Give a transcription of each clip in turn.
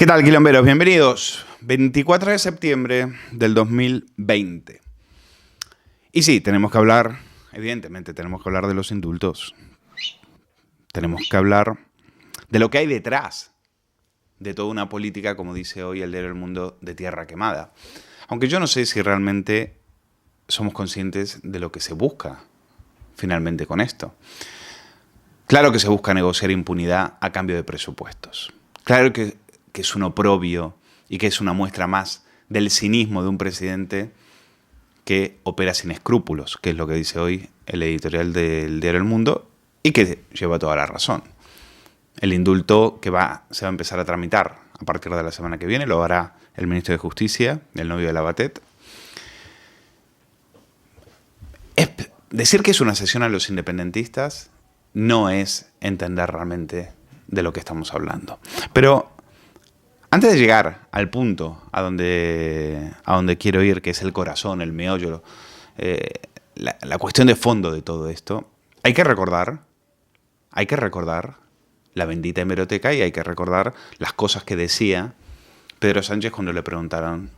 ¿Qué tal, quilomberos? Bienvenidos. 24 de septiembre del 2020. Y sí, tenemos que hablar, evidentemente, tenemos que hablar de los indultos. Tenemos que hablar de lo que hay detrás de toda una política, como dice hoy el diario El Mundo, de tierra quemada. Aunque yo no sé si realmente somos conscientes de lo que se busca finalmente con esto. Claro que se busca negociar impunidad a cambio de presupuestos. Claro que es un oprobio y que es una muestra más del cinismo de un presidente que opera sin escrúpulos, que es lo que dice hoy el editorial del diario El Mundo y que lleva toda la razón. El indulto que se va a empezar a tramitar a partir de la semana que viene lo hará el ministro de Justicia, el novio de Lavatet. Decir que es una cesión a los independentistas no es entender realmente de lo que estamos hablando. Pero antes de llegar al punto a donde quiero ir, que es el corazón, el meollo, la cuestión de fondo de todo esto, hay que recordar la bendita hemeroteca y hay que recordar las cosas que decía Pedro Sánchez cuando le preguntaban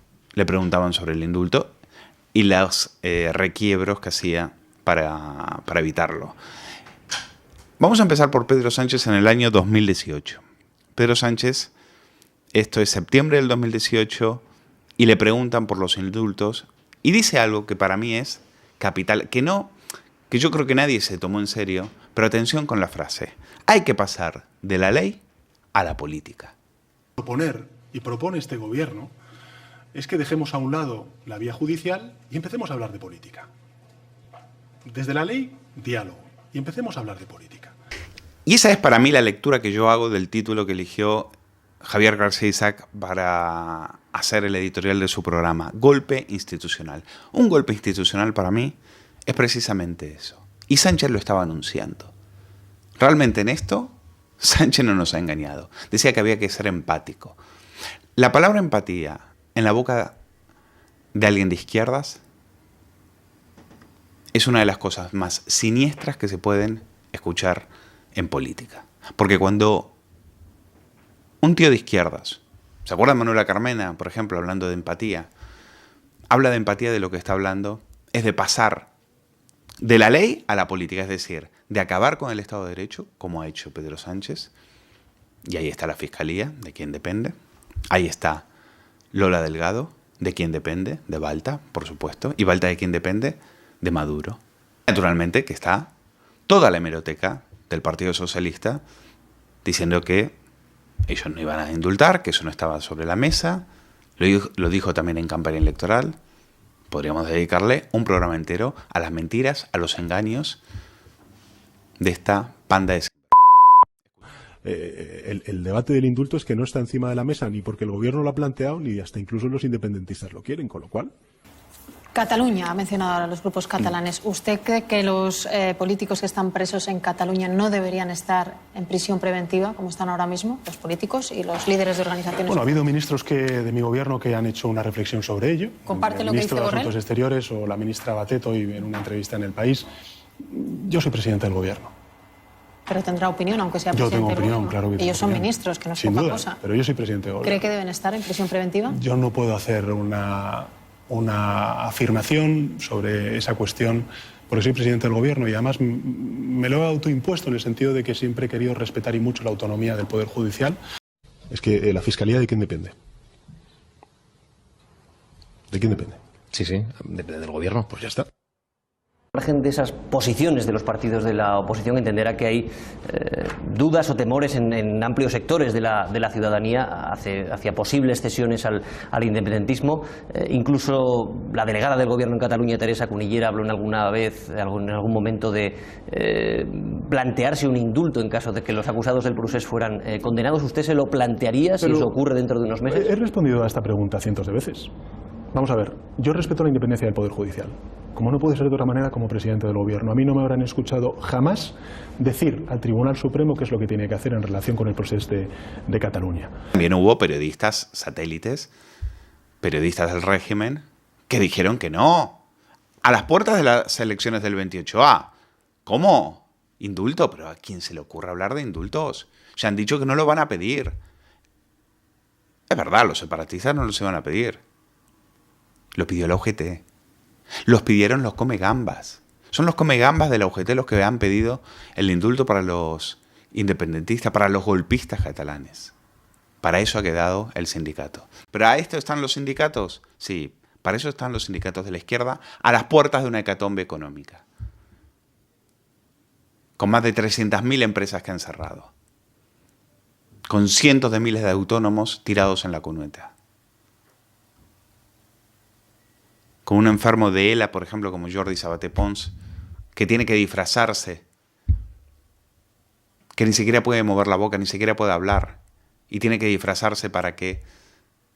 sobre el indulto y los requiebros que hacía para evitarlo. Vamos a empezar por Pedro Sánchez en el año 2018. Pedro Sánchez, esto es septiembre del 2018, y le preguntan por los indultos y dice algo que para mí es capital, que yo creo que nadie se tomó en serio, pero atención con la frase. Hay que pasar de la ley a la política. Proponer y propone este gobierno es que dejemos a un lado la vía judicial y empecemos a hablar de política. Desde la ley, diálogo, y empecemos a hablar de política. Y esa es para mí la lectura que yo hago del título que eligió Javier García Isaac para hacer el editorial de su programa, Golpe Institucional. Un golpe institucional para mí es precisamente eso. Y Sánchez lo estaba anunciando. Realmente en esto, Sánchez no nos ha engañado. Decía que había que ser empático. La palabra empatía en la boca de alguien de izquierdas es una de las cosas más siniestras que se pueden escuchar en política. Porque cuando un tío de izquierdas, ¿se acuerdan de Manuela Carmena, por ejemplo, hablando de empatía? Habla de empatía, de lo que está hablando es de pasar de la ley a la política, es decir, de acabar con el Estado de Derecho, como ha hecho Pedro Sánchez, y ahí está la Fiscalía, de quien depende, ahí está Lola Delgado, de quien depende, de Balta, por supuesto, y Balta de quien depende, de Maduro. Naturalmente que está toda la hemeroteca del Partido Socialista diciendo que ellos no iban a indultar, que eso no estaba sobre la mesa. Lo dijo también en campaña electoral. Podríamos dedicarle un programa entero a las mentiras, a los engaños de esta panda de... El debate del indulto es que no está encima de la mesa ni porque el gobierno lo ha planteado ni hasta incluso los independentistas lo quieren, con lo cual... Cataluña, ha mencionado ahora los grupos catalanes. ¿Usted cree que los políticos que están presos en Cataluña no deberían estar en prisión preventiva, como están ahora mismo, los políticos y los líderes de organizaciones? Bueno, ha habido ministros de mi gobierno que han hecho una reflexión sobre ello. ¿Comparte lo que dice El ministro de Borrell? Asuntos Exteriores o la ministra Batet hoy en una entrevista en El País. Yo soy presidente del gobierno. Pero tendrá opinión, aunque sea Yo presidente tengo del opinión, gobierno. claro que tengo Ellos son opinión. ministros, que no es Sin poca duda, cosa. pero yo soy presidente del gobierno. ¿Cree que deben estar en prisión preventiva? Yo no puedo hacer una afirmación sobre esa cuestión porque soy presidente del gobierno y además me lo he autoimpuesto en el sentido de que siempre he querido respetar y mucho la autonomía del Poder Judicial. Es que la Fiscalía, ¿de quién depende? ¿De quién depende? Sí, depende del gobierno. Pues ya está. Al margen de esas posiciones de los partidos de la oposición, entenderá que hay dudas o temores en amplios sectores de la ciudadanía hacia posibles cesiones al independentismo. Incluso la delegada del gobierno en Cataluña, Teresa Cunillera, habló en algún momento de plantearse un indulto en caso de que los acusados del procés fueran condenados. ¿Usted se lo plantearía si eso ocurre dentro de unos meses? He respondido a esta pregunta cientos de veces. Vamos a ver, yo respeto la independencia del Poder Judicial. Como no puede ser de otra manera, como presidente del gobierno. A mí no me habrán escuchado jamás decir al Tribunal Supremo qué es lo que tiene que hacer en relación con el proceso de Cataluña. También hubo periodistas satélites, periodistas del régimen, que dijeron que no. A las puertas de las elecciones del 28A. ¿Cómo? ¿Indulto? ¿Pero a quién se le ocurre hablar de indultos? Ya han dicho que no lo van a pedir. Es verdad, los separatistas no los iban a pedir. Lo pidió la UGT. Los pidieron los comegambas. Son los comegambas de la UGT los que han pedido el indulto para los independentistas, para los golpistas catalanes. Para eso ha quedado el sindicato. ¿Pero a esto están los sindicatos? Sí, para eso están los sindicatos de la izquierda a las puertas de una hecatombe económica. Con más de 300.000 empresas que han cerrado. Con cientos de miles de autónomos tirados en la cuneta. Con un enfermo de ELA, por ejemplo, como Jordi Sabaté Pons, que tiene que disfrazarse, que ni siquiera puede mover la boca, ni siquiera puede hablar, y tiene que disfrazarse para que,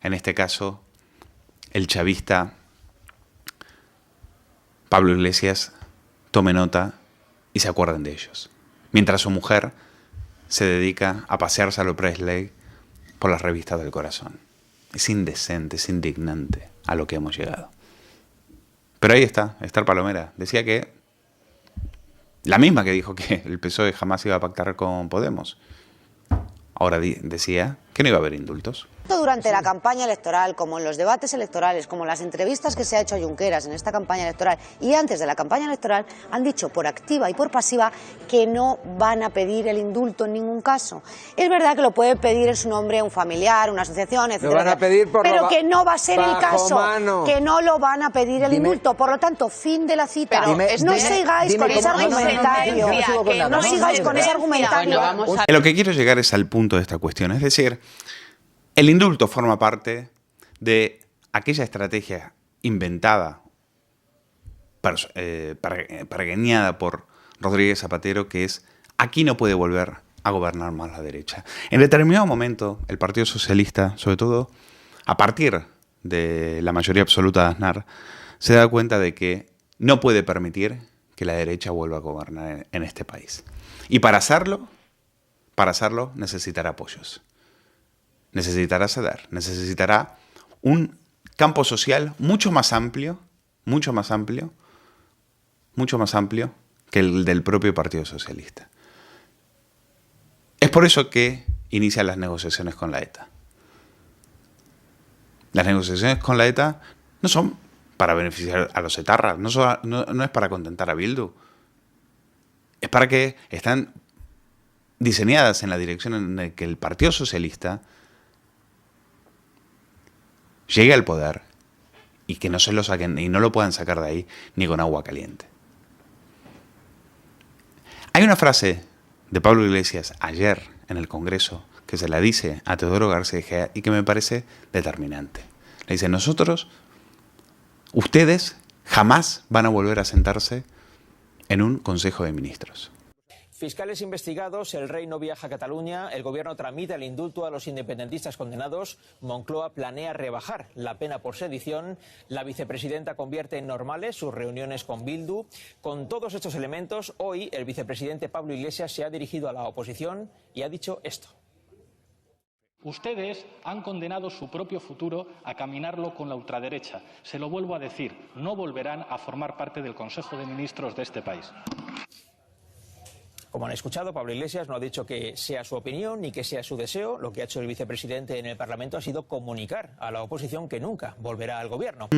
en este caso, el chavista Pablo Iglesias tome nota y se acuerden de ellos. Mientras su mujer se dedica a pasearse a lo Presley por las revistas del corazón. Es indecente, es indignante a lo que hemos llegado. Pero ahí está, Esther Palomera. Decía que, la misma que dijo que el PSOE jamás iba a pactar con Podemos, ahora decía que no iba a haber indultos. Durante la campaña electoral, como en los debates electorales, como en las entrevistas que se ha hecho a Junqueras en esta campaña electoral y antes de la campaña electoral, han dicho por activa y por pasiva que no van a pedir el indulto en ningún caso. Es verdad que lo puede pedir en su nombre un familiar, una asociación, etc. Lo van a pedir por pero que no va a ser el caso, mano. que no lo van a pedir el indulto. Por lo tanto, fin de la cita. No sigáis con ese argumentario. No sigáis con ese argumentario. Lo que quiero llegar es al punto de esta cuestión. Es decir, el indulto forma parte de aquella estrategia inventada, pergeñada por Rodríguez Zapatero, que es: aquí no puede volver a gobernar más la derecha. En determinado momento, el Partido Socialista, sobre todo a partir de la mayoría absoluta de Aznar, se da cuenta de que no puede permitir que la derecha vuelva a gobernar en este país. Y para hacerlo necesitará apoyos. Necesitará ceder, necesitará un campo social mucho más amplio que el del propio Partido Socialista. Es por eso que inician las negociaciones con la ETA. Las negociaciones con la ETA no son para beneficiar a los etarras, no es para contentar a Bildu. Es para que están diseñadas en la dirección en la que el Partido Socialista llegue al poder y que no se lo saquen y no lo puedan sacar de ahí ni con agua caliente. Hay una frase de Pablo Iglesias ayer en el Congreso que se la dice a Teodoro García Egea y que me parece determinante. Le dice: ustedes jamás van a volver a sentarse en un Consejo de Ministros. Fiscales investigados, el rey no viaja a Cataluña, el gobierno tramita el indulto a los independentistas condenados, Moncloa planea rebajar la pena por sedición, la vicepresidenta convierte en normales sus reuniones con Bildu. Con todos estos elementos, hoy el vicepresidente Pablo Iglesias se ha dirigido a la oposición y ha dicho esto. Ustedes han condenado su propio futuro a caminarlo con la ultraderecha. Se lo vuelvo a decir, no volverán a formar parte del Consejo de Ministros de este país. Como han escuchado, Pablo Iglesias no ha dicho que sea su opinión ni que sea su deseo. Lo que ha hecho el vicepresidente en el Parlamento ha sido comunicar a la oposición que nunca volverá al gobierno.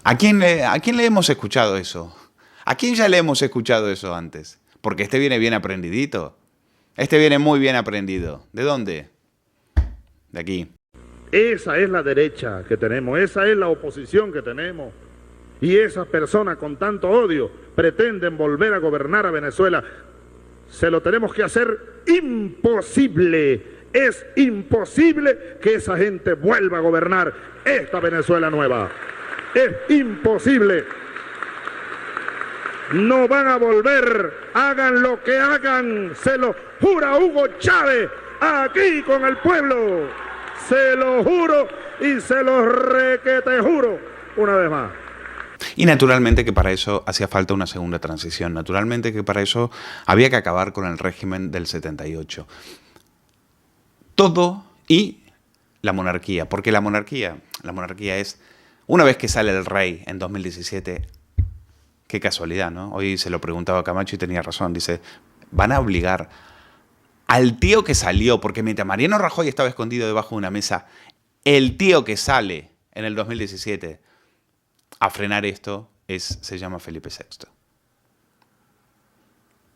¿A quién le hemos escuchado eso? ¿A quién ya le hemos escuchado eso antes? Porque este viene bien aprendidito. Este viene muy bien aprendido. ¿De dónde? De aquí. Esa es la derecha que tenemos, esa es la oposición que tenemos. Y esas personas con tanto odio pretenden volver a gobernar a Venezuela. Se lo tenemos que hacer imposible. Es imposible que esa gente vuelva a gobernar esta Venezuela nueva. Es imposible. No van a volver, hagan lo que hagan, se lo jura Hugo Chávez, aquí con el pueblo. Se lo juro y se lo requete juro una vez más. Y naturalmente que para eso hacía falta una segunda transición. Naturalmente que para eso había que acabar con el régimen del 78. Todo y la monarquía. Porque la monarquía es, una vez que sale el rey en 2017, qué casualidad, ¿no? Hoy se lo preguntaba a Camacho y tenía razón. Dice, van a obligar al tío que salió, porque mientras Mariano Rajoy estaba escondido debajo de una mesa El tío que sale en el 2017 a frenar esto se llama Felipe VI.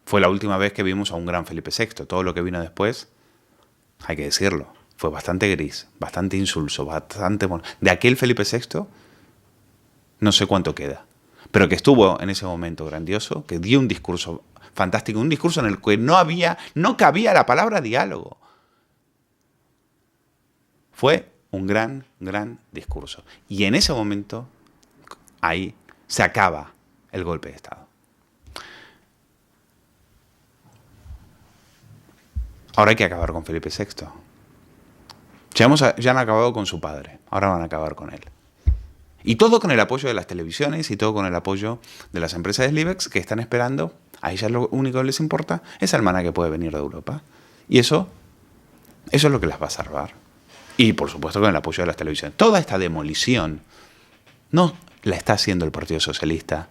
Fue la última vez que vimos a un gran Felipe VI. Todo lo que vino después, hay que decirlo, fue bastante gris, bastante insulso, bastante... De aquel Felipe VI, no sé cuánto queda. Pero que estuvo en ese momento grandioso, que dio un discurso fantástico, un discurso en el que no cabía la palabra diálogo. Fue un gran, gran discurso. Y en ese momento, ahí se acaba el golpe de Estado. Ahora hay que acabar con Felipe VI. Ya han acabado con su padre, ahora van a acabar con él. Y todo con el apoyo de las televisiones y todo con el apoyo de las empresas de Slivex que están esperando, a ellas lo único que les importa es el maná que puede venir de Europa. Y eso es lo que las va a salvar. Y por supuesto con el apoyo de las televisiones. Toda esta demolición no la está haciendo el Partido Socialista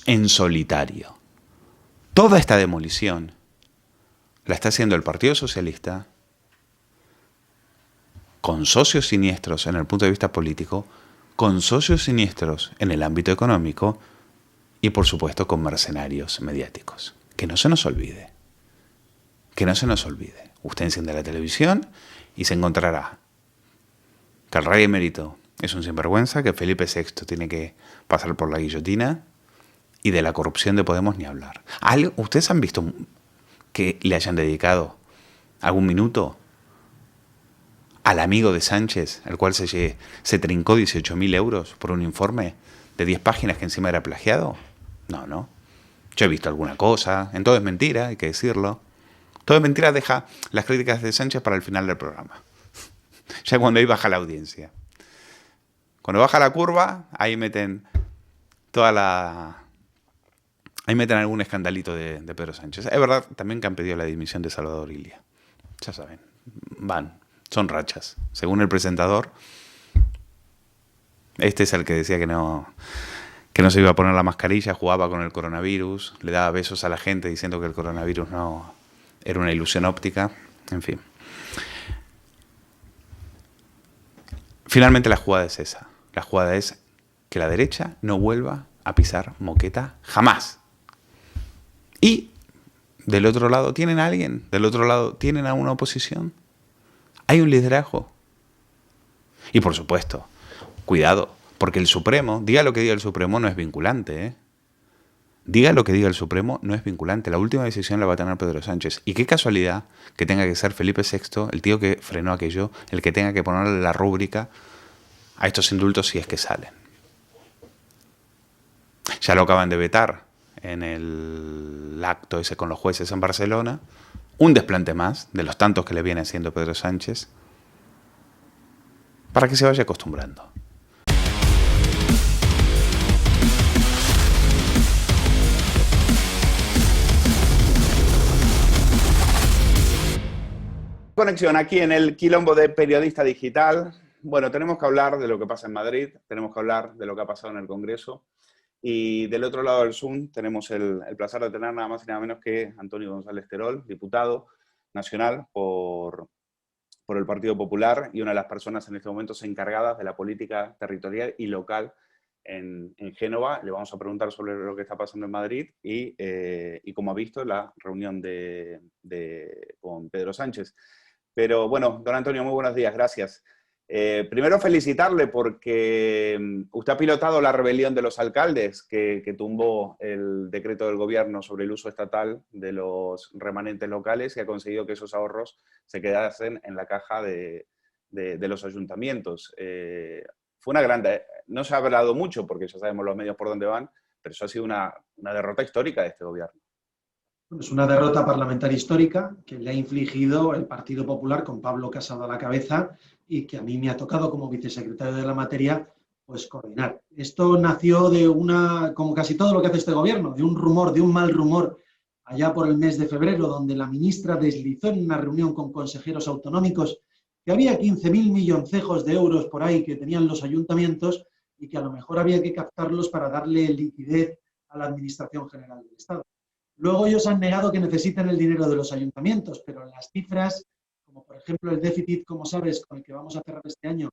en solitario. Toda esta demolición la está haciendo el Partido Socialista con socios siniestros en el punto de vista político, con socios siniestros en el ámbito económico y, por supuesto, con mercenarios mediáticos. Que no se nos olvide. Que no se nos olvide. Usted enciende la televisión y se encontrará que el rey emérito es un sinvergüenza, que Felipe VI tiene que pasar por la guillotina y de la corrupción de Podemos ni hablar. ¿Ustedes han visto que le hayan dedicado algún minuto al amigo de Sánchez, el cual se trincó 18.000 euros por un informe de 10 páginas que encima era plagiado? No. Yo he visto alguna cosa, en todo es mentira, hay que decirlo. Todo es mentira, deja las críticas de Sánchez para el final del programa. Ya cuando ahí baja la audiencia. Cuando baja la curva, ahí meten ahí meten algún escandalito de Pedro Sánchez. Es verdad también que han pedido la dimisión de Salvador Illa. Ya saben, son rachas. Según el presentador, este es el que decía que no se iba a poner la mascarilla, jugaba con el coronavirus, le daba besos a la gente diciendo que el coronavirus no era una ilusión óptica, en fin. Finalmente la jugada es esa. La jugada es que la derecha no vuelva a pisar moqueta jamás. Y del otro lado tienen a alguien, del otro lado tienen a una oposición. Hay un liderazgo. Y por supuesto, cuidado, porque el Supremo, diga lo que diga el Supremo, no es vinculante, ¿eh? Diga lo que diga el Supremo, no es vinculante. La última decisión la va a tener Pedro Sánchez. Y qué casualidad que tenga que ser Felipe VI, el tío que frenó aquello, el que tenga que ponerle la rúbrica a estos indultos si es que salen. Ya lo acaban de vetar en el acto ese con los jueces en Barcelona. Un desplante más de los tantos que le viene haciendo Pedro Sánchez para que se vaya acostumbrando. Conexión aquí en el quilombo de Periodista Digital. Bueno, tenemos que hablar de lo que pasa en Madrid, tenemos que hablar de lo que ha pasado en el Congreso. Y del otro lado del Zoom tenemos el placer de tener nada más y nada menos que Antonio González Terol, diputado nacional por el Partido Popular y una de las personas en este momento encargadas de la política territorial y local en Génova. Le vamos a preguntar sobre lo que está pasando en Madrid y cómo ha visto la reunión con Pedro Sánchez. Pero bueno, don Antonio, muy buenos días, gracias. Primero felicitarle porque usted ha pilotado la rebelión de los alcaldes que tumbó el decreto del gobierno sobre el uso estatal de los remanentes locales y ha conseguido que esos ahorros se quedasen en la caja de los ayuntamientos. Fue una grande, no se ha hablado mucho porque ya sabemos los medios por dónde van, pero eso ha sido una derrota histórica de este gobierno. Es una derrota parlamentaria histórica que le ha infligido el Partido Popular con Pablo Casado a la cabeza y que a mí me ha tocado como vicesecretario de la materia pues coordinar. Esto nació de como casi todo lo que hace este gobierno, de un rumor, de un mal rumor allá por el mes de febrero, donde la ministra deslizó en una reunión con consejeros autonómicos que había 15.000 milloncejos de euros por ahí que tenían los ayuntamientos y que a lo mejor había que captarlos para darle liquidez a la Administración General del Estado. Luego ellos han negado que necesiten el dinero de los ayuntamientos, pero las cifras como por ejemplo el déficit, como sabes, con el que vamos a cerrar este año,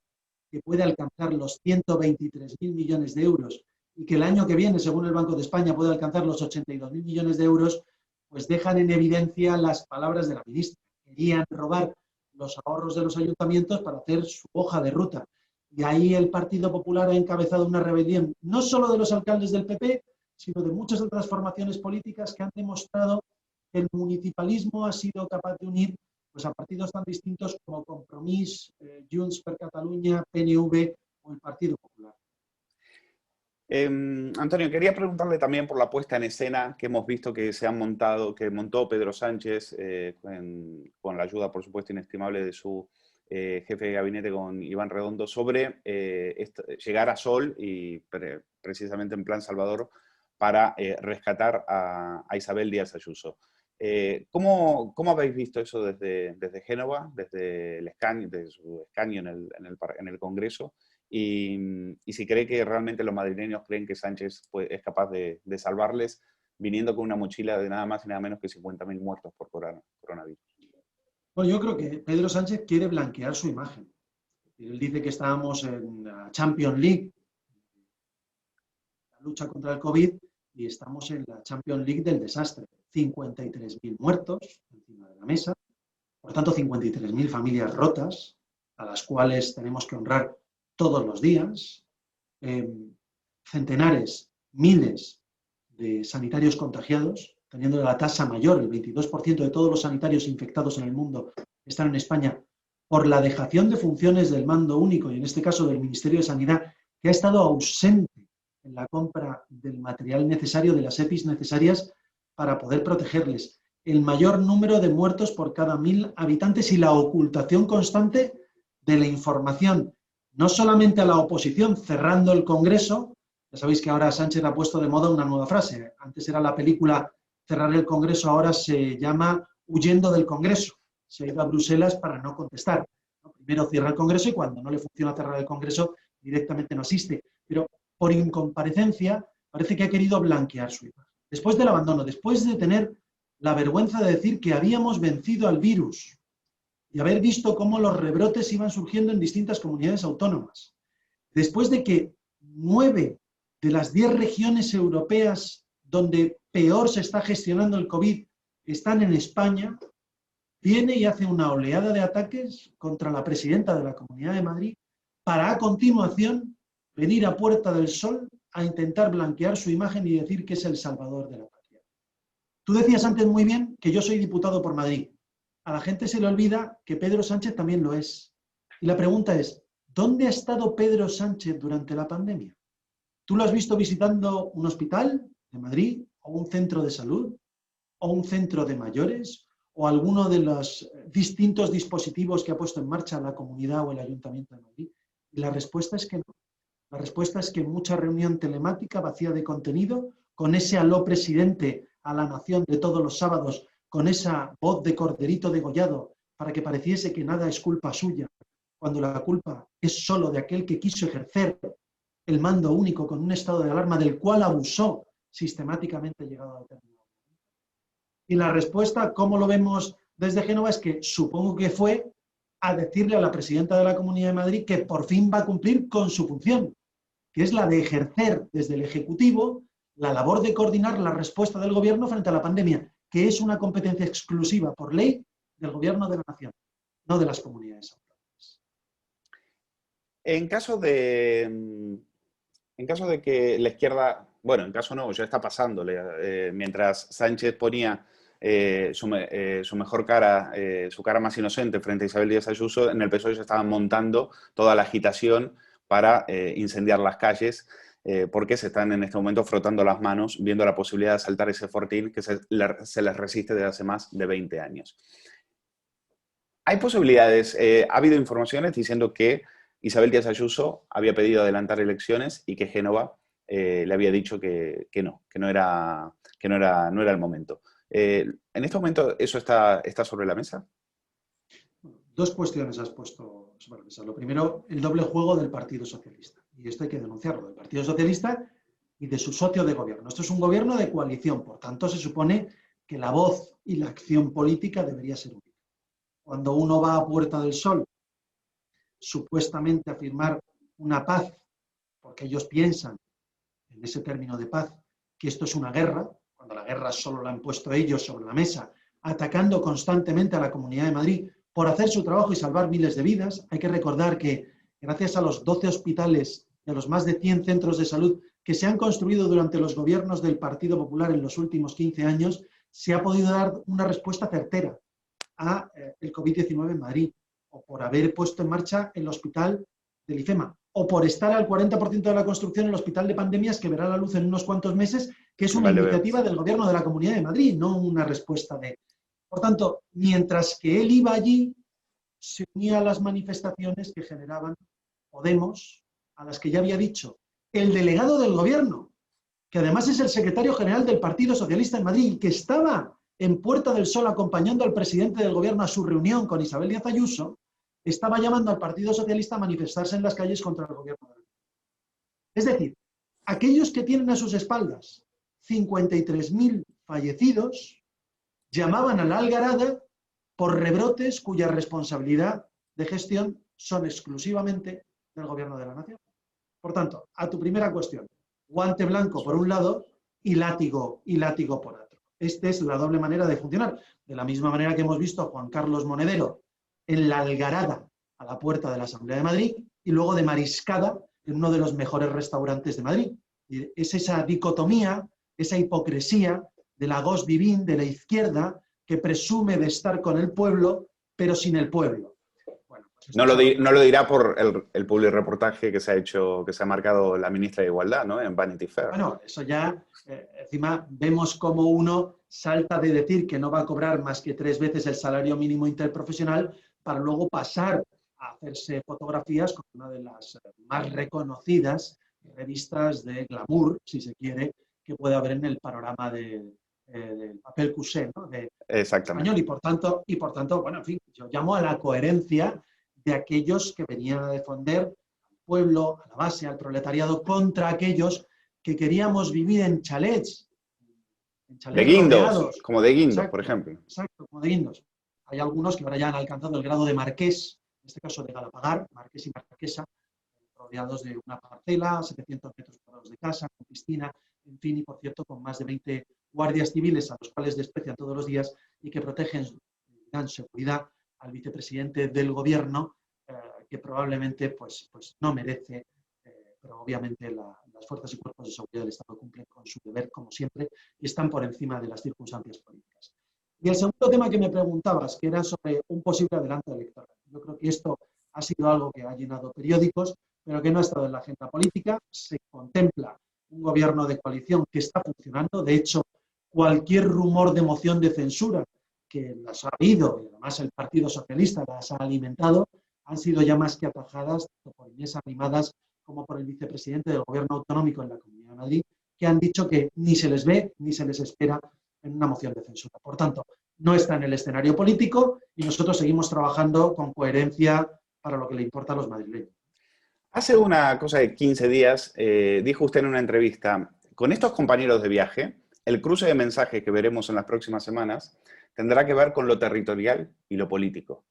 que puede alcanzar los 123.000 millones de euros y que el año que viene, según el Banco de España, puede alcanzar los 82.000 millones de euros, pues dejan en evidencia las palabras de la ministra. Querían robar los ahorros de los ayuntamientos para hacer su hoja de ruta. Y ahí el Partido Popular ha encabezado una rebelión, no solo de los alcaldes del PP, sino de muchas otras formaciones políticas que han demostrado que el municipalismo ha sido capaz de unir pues, a partidos tan distintos como Compromís, Junts per Catalunya, PNV o el Partido Popular. Antonio, quería preguntarle también por la puesta en escena que hemos visto que se han montado, que montó Pedro Sánchez, con la ayuda, por supuesto, inestimable de su jefe de gabinete con Iván Redondo, sobre llegar a Sol y precisamente en plan Salvador para rescatar a Isabel Díaz Ayuso. ¿Cómo habéis visto eso desde Génova, desde su escaño en el Congreso? Y si cree que realmente los madrileños creen que Sánchez es capaz de salvarles, viniendo con una mochila de nada más y nada menos que 50.000 muertos por coronavirus. Bueno, yo creo que Pedro Sánchez quiere blanquear su imagen. Él dice que estábamos en la Champions League, la lucha contra el COVID, y estamos en la Champions League del desastre. 53.000 muertos encima de la mesa, por tanto 53.000 familias rotas, a las cuales tenemos que honrar todos los días, centenares, miles de sanitarios contagiados, teniendo la tasa mayor, el 22% de todos los sanitarios infectados en el mundo están en España, por la dejación de funciones del mando único, y en este caso del Ministerio de Sanidad, que ha estado ausente en la compra del material necesario, de las EPIs necesarias para poder protegerles. El mayor número de muertos por cada 1.000 habitantes y la ocultación constante de la información, no solamente a la oposición, cerrando el Congreso. Ya sabéis que ahora Sánchez ha puesto de moda una nueva frase. Antes era la película Cerrar el Congreso, ahora se llama Huyendo del Congreso. Se ha ido a Bruselas para no contestar. Primero cierra el Congreso y cuando no le funciona cerrar el Congreso, directamente no asiste. Pero por incomparecencia parece que ha querido blanquear su imagen. Después del abandono, después de tener la vergüenza de decir que habíamos vencido al virus y haber visto cómo los rebrotes iban surgiendo en distintas comunidades autónomas, después de que 9 de las 10 regiones europeas donde peor se está gestionando el COVID están en España, viene y hace una oleada de ataques contra la presidenta de la Comunidad de Madrid para a continuación venir a Puerta del Sol a intentar blanquear su imagen y decir que es el salvador de la patria. Tú decías antes muy bien que yo soy diputado por Madrid. A la gente se le olvida que Pedro Sánchez también lo es. Y la pregunta es, ¿dónde ha estado Pedro Sánchez durante la pandemia? ¿Tú lo has visto visitando un hospital de Madrid, o un centro de salud, o un centro de mayores, o alguno de los distintos dispositivos que ha puesto en marcha la Comunidad o el Ayuntamiento de Madrid? Y la respuesta es que no. La respuesta es que mucha reunión telemática vacía de contenido, con ese aló presidente a la nación de todos los sábados, con esa voz de corderito degollado, para que pareciese que nada es culpa suya, cuando la culpa es solo de aquel que quiso ejercer el mando único con un estado de alarma del cual abusó sistemáticamente llegado a determinado momento. Y la respuesta, ¿cómo lo vemos desde Génova? Es que supongo que fue a decirle a la presidenta de la Comunidad de Madrid que por fin va a cumplir con su función, que es la de ejercer desde el Ejecutivo la labor de coordinar la respuesta del Gobierno frente a la pandemia, que es una competencia exclusiva por ley del Gobierno de la Nación, no de las comunidades autónomas. En caso de que la izquierda, bueno, en caso no, ya está pasándole, mientras Sánchez ponía su mejor cara, su cara más inocente frente a Isabel Díaz Ayuso, en el PSOE se estaban montando toda la agitación para incendiar las calles, porque se están en este momento frotando las manos, viendo la posibilidad de asaltar ese fortín que se les resiste desde hace más de 20 años. Hay posibilidades, ha habido informaciones diciendo que Isabel Díaz Ayuso había pedido adelantar elecciones y que Génova le había dicho que no era el momento. ¿En este momento eso está sobre la mesa? Dos cuestiones has puesto sobre la mesa. Lo primero, el doble juego del Partido Socialista. Y esto hay que denunciarlo, del Partido Socialista y de su socio de gobierno. Esto es un gobierno de coalición, por tanto se supone que la voz y la acción política debería ser única. cuando uno va a Puerta del Sol, supuestamente a firmar una paz, porque ellos piensan en ese término de paz, que esto es una guerra, cuando la guerra solo la han puesto ellos sobre la mesa, atacando constantemente a la Comunidad de Madrid por hacer su trabajo y salvar miles de vidas. Hay que recordar que gracias a los 12 hospitales y a los más de 100 centros de salud que se han construido durante los gobiernos del Partido Popular en los últimos 15 años, se ha podido dar una respuesta certera a el COVID-19 en Madrid, o por haber puesto en marcha el hospital del IFEMA, o por estar al 40% de la construcción en el hospital de pandemias que verá la luz en unos cuantos meses, que es una iniciativa del gobierno de la Comunidad de Madrid, no una respuesta de... Por tanto, mientras que él iba allí, se unía a las manifestaciones que generaban Podemos, a las que ya había dicho el delegado del gobierno, que además es el secretario general del Partido Socialista en Madrid, que estaba en Puerta del Sol acompañando al presidente del gobierno a su reunión con Isabel Díaz Ayuso, estaba llamando al Partido Socialista a manifestarse en las calles contra el gobierno. Es decir, aquellos que tienen a sus espaldas 53.000 fallecidos, llamaban a la algarada por rebrotes cuya responsabilidad de gestión son exclusivamente del gobierno de la nación. Por tanto, a tu primera cuestión, guante blanco por un lado y látigo por otro. Esta es la doble manera de funcionar. De la misma manera que hemos visto a Juan Carlos Monedero en la algarada a la puerta de la Asamblea de Madrid y luego de mariscada en uno de los mejores restaurantes de Madrid. Es esa dicotomía, esa hipocresía de la gauche divine, de la izquierda, que presume de estar con el pueblo, pero sin el pueblo. Bueno, pues no lo dirá por el publireportaje que se ha hecho, que se ha marcado la ministra de Igualdad, ¿no? En Vanity Fair. Bueno, eso ya, encima vemos cómo uno salta de decir que no va a cobrar más que 3 veces el salario mínimo interprofesional para luego pasar a hacerse fotografías con una de las más reconocidas revistas de glamour, si se quiere, que puede haber en el panorama del papel couché, ¿no? De español. Y por tanto, bueno, en fin, yo llamo a la coherencia de aquellos que venían a defender al pueblo, a la base, al proletariado, contra aquellos que queríamos vivir en chalets. De guindos, como de guindos, exacto, por ejemplo. Exacto, como de guindos. Hay algunos que ahora ya han alcanzado el grado de marqués, en este caso de Galapagar, marqués y marquesa, rodeados de una parcela, 700 metros cuadrados de casa, con piscina, en fin, y por cierto, con más de 20 guardias civiles a los cuales desprecian todos los días y que protegen, dan seguridad al vicepresidente del gobierno, que probablemente pues no merece, pero obviamente las fuerzas y cuerpos de seguridad del Estado cumplen con su deber, como siempre, y están por encima de las circunstancias políticas. Y el segundo tema que me preguntabas, que era sobre un posible adelanto electoral. Yo creo que esto ha sido algo que ha llenado periódicos, pero que no ha estado en la agenda política. Se contempla un gobierno de coalición que está funcionando. De hecho, cualquier rumor de moción de censura que las ha habido, y además el Partido Socialista las ha alimentado, han sido ya más que atajadas, tanto por Inés Arrimadas como por el vicepresidente del Gobierno Autonómico en la Comunidad de Madrid, que han dicho que ni se les ve ni se les espera en una moción de censura. Por tanto, no está en el escenario político y nosotros seguimos trabajando con coherencia para lo que le importa a los madrileños. Hace una cosa de 15 días, dijo usted en una entrevista, con estos compañeros de viaje, el cruce de mensajes que veremos en las próximas semanas tendrá que ver con lo territorial y lo político.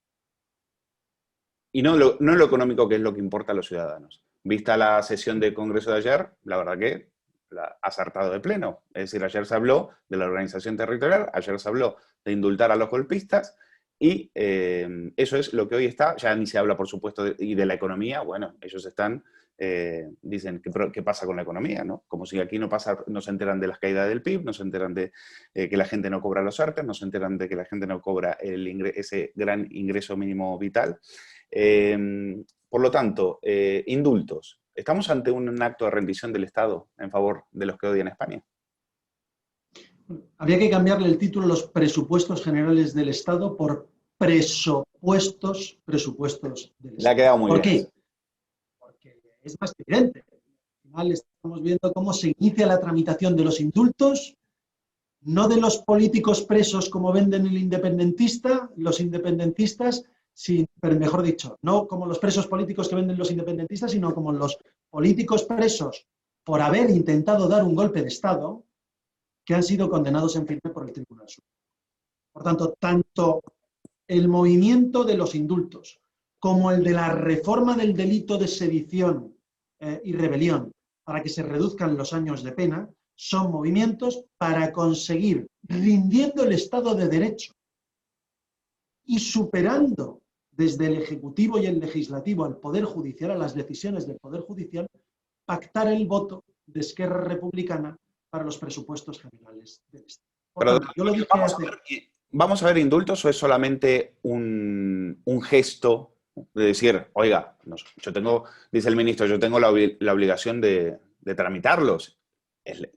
Y no lo económico, que es lo que importa a los ciudadanos. Vista la sesión del Congreso de ayer, la verdad que ha acertado de pleno. Es decir, ayer se habló de la organización territorial, ayer se habló de indultar a los golpistas, y eso es lo que hoy está. Ya ni se habla, por supuesto, y de la economía. Bueno, ellos están, dicen, ¿qué pasa con la economía? ¿No? Como si aquí no se enteran de las caídas del PIB, no se enteran de que la gente no cobra los ERTE, no se enteran de que la gente no cobra ese gran ingreso mínimo vital. Por lo tanto, indultos. ¿Estamos ante un acto de rendición del Estado en favor de los que odian a España? Habría que cambiarle el título los presupuestos generales del Estado por presupuestos del Estado. Le ha quedado muy bien. ¿Por qué? Porque es más que evidente. Al final estamos viendo cómo se inicia la tramitación de los indultos, no de los políticos presos como venden el independentista, los independentistas, pero mejor dicho, no como los presos políticos que venden los independentistas, sino como los políticos presos por haber intentado dar un golpe de Estado, que han sido condenados en firme por el Tribunal Supremo. Por tanto, tanto el movimiento de los indultos, como el de la reforma del delito de sedición y rebelión, para que se reduzcan los años de pena, son movimientos para conseguir, rindiendo el Estado de Derecho y superando desde el Ejecutivo y el Legislativo al Poder Judicial, a las decisiones del Poder Judicial, pactar el voto de Esquerra Republicana para los presupuestos generales del Estado. Por tanto, yo lo dije ¿Vamos a ver indultos o es solamente un gesto de decir, oiga, yo tengo, dice el ministro, yo tengo la obligación de tramitarlos?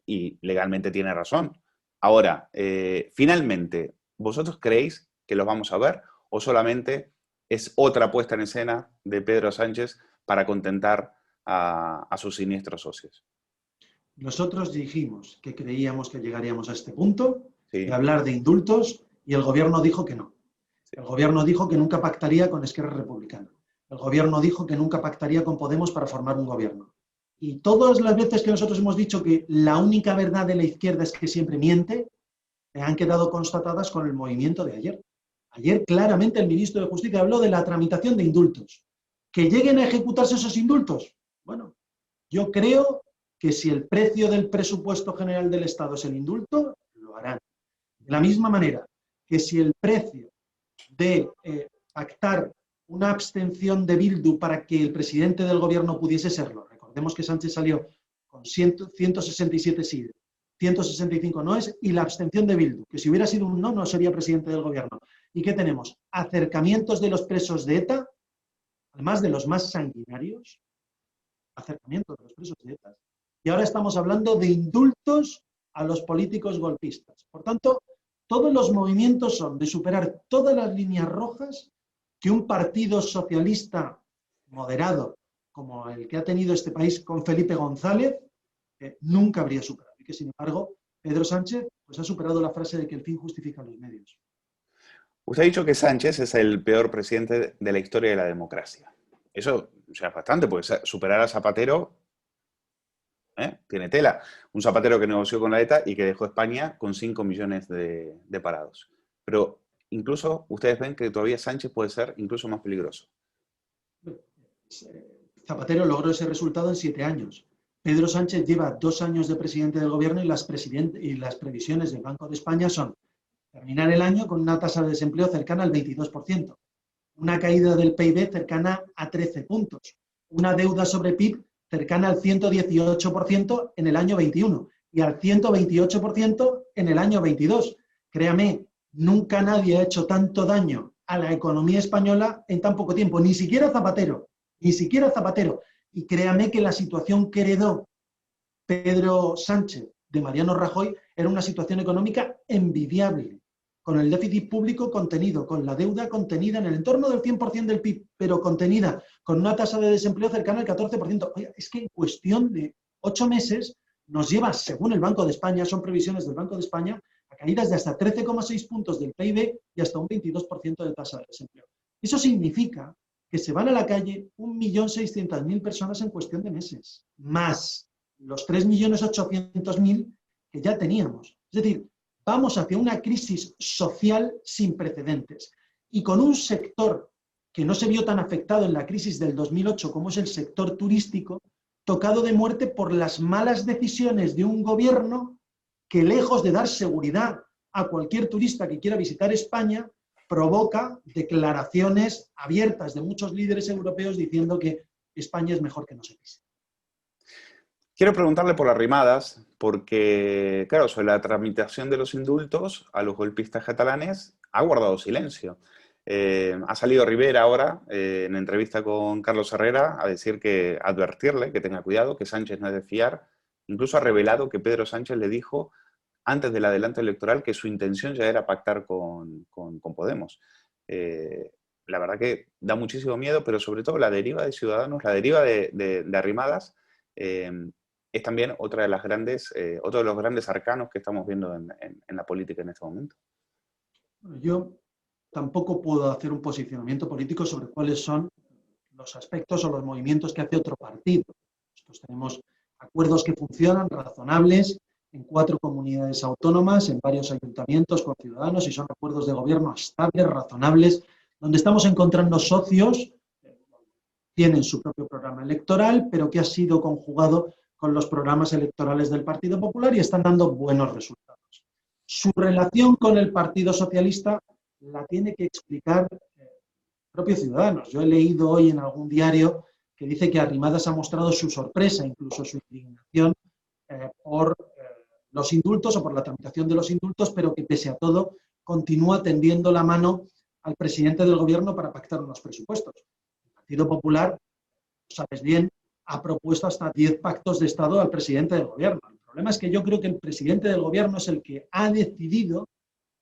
Y legalmente tiene razón. Ahora, finalmente, ¿vosotros creéis que los vamos a ver o solamente es otra puesta en escena de Pedro Sánchez para contentar a sus siniestros socios? Nosotros dijimos que creíamos que llegaríamos a este punto Sí. de hablar de indultos y el gobierno dijo que no. Sí. El gobierno dijo que nunca pactaría con Esquerra Republicana. El gobierno dijo que nunca pactaría con Podemos para formar un gobierno. Y todas las veces que nosotros hemos dicho que la única verdad de la izquierda es que siempre miente, han quedado constatadas con el movimiento de ayer. Ayer claramente el ministro de Justicia habló de la tramitación de indultos. ¿Que lleguen a ejecutarse esos indultos? Bueno, yo creo que si el precio del presupuesto general del Estado es el indulto, lo harán. De la misma manera que si el precio de pactar una abstención de Bildu para que el presidente del gobierno pudiese serlo, recordemos que Sánchez salió con 167 sí, 165 noes y la abstención de Bildu, que si hubiera sido un no, no sería presidente del gobierno. ¿Y qué tenemos? Acercamientos de los presos de ETA, además de los más sanguinarios, acercamientos de los presos de ETA. Y ahora estamos hablando de indultos a los políticos golpistas. Por tanto, todos los movimientos son de superar todas las líneas rojas que un partido socialista moderado, como el que ha tenido este país con Felipe González, nunca habría superado. Y que, sin embargo, Pedro Sánchez pues, ha superado la frase de que el fin justifica los medios. Usted ha dicho que Sánchez es el peor presidente de la historia de la democracia. Eso ya es bastante, porque superar a Zapatero tiene tela. Un Zapatero que negoció con la ETA y que dejó España con 5 millones de parados. Pero incluso ustedes ven que todavía Sánchez puede ser incluso más peligroso. Zapatero logró ese resultado en 7 años. Pedro Sánchez lleva 2 años de presidente del gobierno y las previsiones del Banco de España son terminar el año con una tasa de desempleo cercana al 22%, una caída del PIB cercana a 13 puntos, una deuda sobre PIB cercana al 118% en el año 21 y al 128% en el año 22. Créame, nunca nadie ha hecho tanto daño a la economía española en tan poco tiempo, ni siquiera Zapatero, ni siquiera Zapatero. Y créame que la situación que heredó Pedro Sánchez de Mariano Rajoy era una situación económica envidiable, con el déficit público contenido, con la deuda contenida en el entorno del 100% del PIB, pero contenida, con una tasa de desempleo cercana al 14%. Oye, es que en cuestión de 8 meses nos lleva, según el Banco de España, son previsiones del Banco de España, a caídas de hasta 13,6 puntos del PIB y hasta un 22% de tasa de desempleo. Eso significa que se van a la calle 1.600.000 personas en cuestión de meses, más los 3.800.000 que ya teníamos. Es decir, vamos hacia una crisis social sin precedentes y con un sector que no se vio tan afectado en la crisis del 2008 como es el sector turístico, tocado de muerte por las malas decisiones de un gobierno que, lejos de dar seguridad a cualquier turista que quiera visitar España, provoca declaraciones abiertas de muchos líderes europeos diciendo que España es mejor que no se pise. Quiero preguntarle por Arrimadas, porque, claro, sobre la tramitación de los indultos a los golpistas catalanes ha guardado silencio. Ha salido Rivera ahora, en entrevista con Carlos Herrera, a decir que, advertirle que tenga cuidado, que Sánchez no es de fiar. Incluso ha revelado que Pedro Sánchez le dijo, antes del adelanto electoral, que su intención ya era pactar con Podemos. La verdad que da muchísimo miedo, pero sobre todo la deriva de Ciudadanos, la deriva de Arrimadas, es también otro de los grandes arcanos que estamos viendo en la política en este momento. Bueno, yo tampoco puedo hacer un posicionamiento político sobre cuáles son los aspectos o los movimientos que hace otro partido. Nosotros tenemos acuerdos que funcionan, razonables, en 4 comunidades autónomas, en varios ayuntamientos con ciudadanos, y son acuerdos de gobierno estables, razonables, donde estamos encontrando socios, tienen su propio programa electoral, pero que ha sido conjugado con los programas electorales del Partido Popular y están dando buenos resultados. Su relación con el Partido Socialista la tiene que explicar propios Ciudadanos. Yo he leído hoy en algún diario que dice que Arrimadas ha mostrado su sorpresa, incluso su indignación por los indultos o por la tramitación de los indultos, pero que pese a todo continúa tendiendo la mano al presidente del gobierno para pactar unos presupuestos. El Partido Popular, sabes bien, ha propuesto hasta 10 pactos de Estado al presidente del gobierno. El problema es que yo creo que el presidente del gobierno es el que ha decidido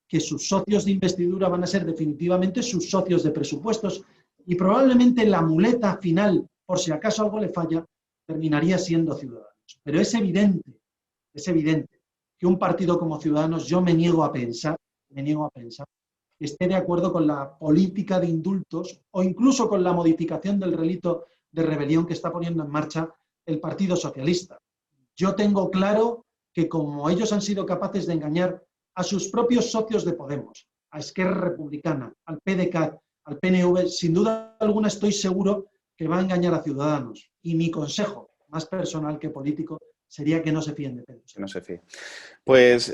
que sus socios de investidura van a ser definitivamente sus socios de presupuestos y probablemente la muleta final, por si acaso algo le falla, terminaría siendo Ciudadanos. Pero es evidente que un partido como Ciudadanos, yo me niego a pensar que esté de acuerdo con la política de indultos o incluso con la modificación del delito de rebelión que está poniendo en marcha el Partido Socialista. Yo tengo claro que como ellos han sido capaces de engañar a sus propios socios de Podemos, a Esquerra Republicana, al PDeCAT, al PNV, sin duda alguna estoy seguro que va a engañar a Ciudadanos. Y mi consejo, más personal que político, sería que no se fíen de Pedro. Que no se fíe. Pues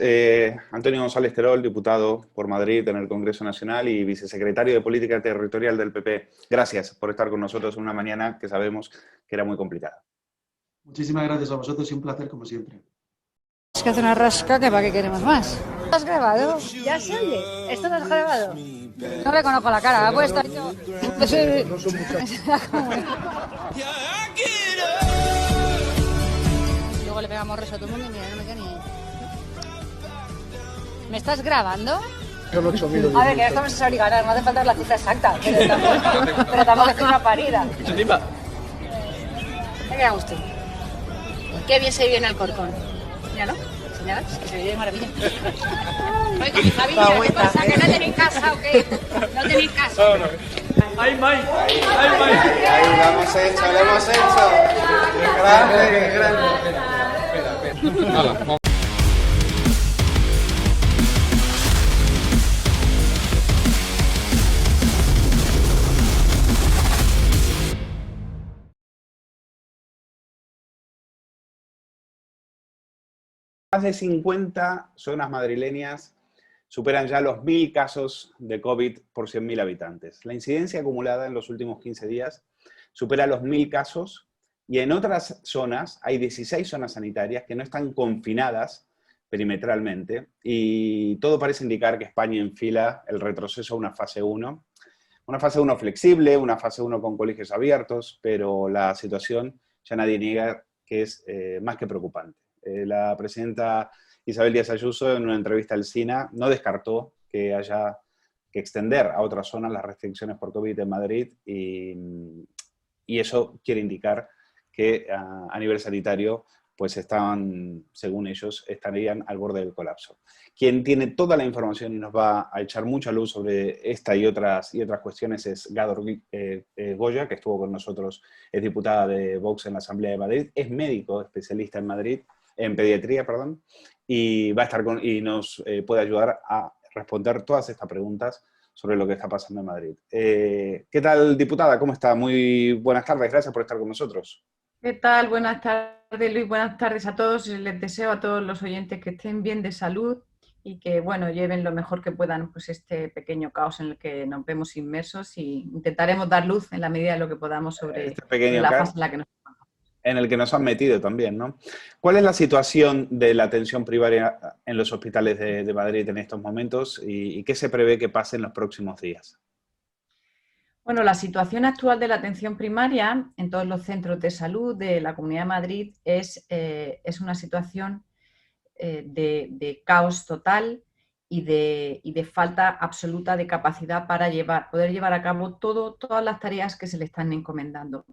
Antonio González Terol, diputado por Madrid en el Congreso Nacional y vicesecretario de Política Territorial del PP. Gracias por estar con nosotros en una mañana que sabemos que era muy complicada. Muchísimas gracias a vosotros y un placer como siempre. Es que hace una rasca que para qué queremos más. ¿Lo has grabado? Ya se oye. ¿Esto lo has grabado? No le conozco la cara, ha puesto yo. No son muchas. Luego le pegamos rezo a todo el mundo y mira, no me queda ni... ¿Me estás grabando? Son 8.000. A ver, que esto no se sabe ganar, no hace falta la cifra exacta, pero tampoco es una parida. Me queda gusto. Qué bien se vive en Alcorcón. Míralo, señalas, que se vive de maravilla. Oye, con mi familia, ¿qué pasa? ¿Que no tenéis casa o qué? ¿No tenéis casa? ¡Ay, Mike! ¡Ay, Mike! Ahí lo hemos hecho, lo hemos hecho. ¡Grande, grande! Hola. Más de 50 zonas madrileñas superan ya los 1.000 casos de COVID por 100.000 habitantes. La incidencia acumulada en los últimos 15 días supera los 1.000 casos y en otras zonas, hay 16 zonas sanitarias que no están confinadas perimetralmente y todo parece indicar que España enfila el retroceso a una fase 1. Una fase 1 flexible, una fase 1 con colegios abiertos, pero la situación ya nadie niega que es más que preocupante. La presidenta Isabel Díaz Ayuso, en una entrevista al SINA, no descartó que haya que extender a otras zonas las restricciones por COVID en Madrid y eso quiere indicar que a nivel sanitario pues según ellos, estarían al borde del colapso. Quien tiene toda la información y nos va a echar mucha luz sobre esta y otras cuestiones es Gador Goya, que estuvo con nosotros, es diputada de Vox en la Asamblea de Madrid, es médico especialista en pediatría, y va a estar y nos puede ayudar a responder todas estas preguntas sobre lo que está pasando en Madrid. ¿Qué tal, diputada? ¿Cómo está? Muy buenas tardes, gracias por estar con nosotros. ¿Qué tal? Buenas tardes, Luis. Buenas tardes a todos. Les deseo a todos los oyentes que estén bien de salud y que, bueno, lleven lo mejor que puedan pues este pequeño caos en el que nos vemos inmersos y intentaremos dar luz en la medida de lo que podamos sobre la fase en la que nos encontramos. En el que nos han metido también, ¿no? ¿Cuál es la situación de la atención primaria en los hospitales de Madrid en estos momentos y qué se prevé que pase en los próximos días? Bueno, la situación actual de la atención primaria en todos los centros de salud de la Comunidad de Madrid es una situación de caos total y de falta absoluta de capacidad para poder llevar a cabo todas las tareas que se le están encomendando.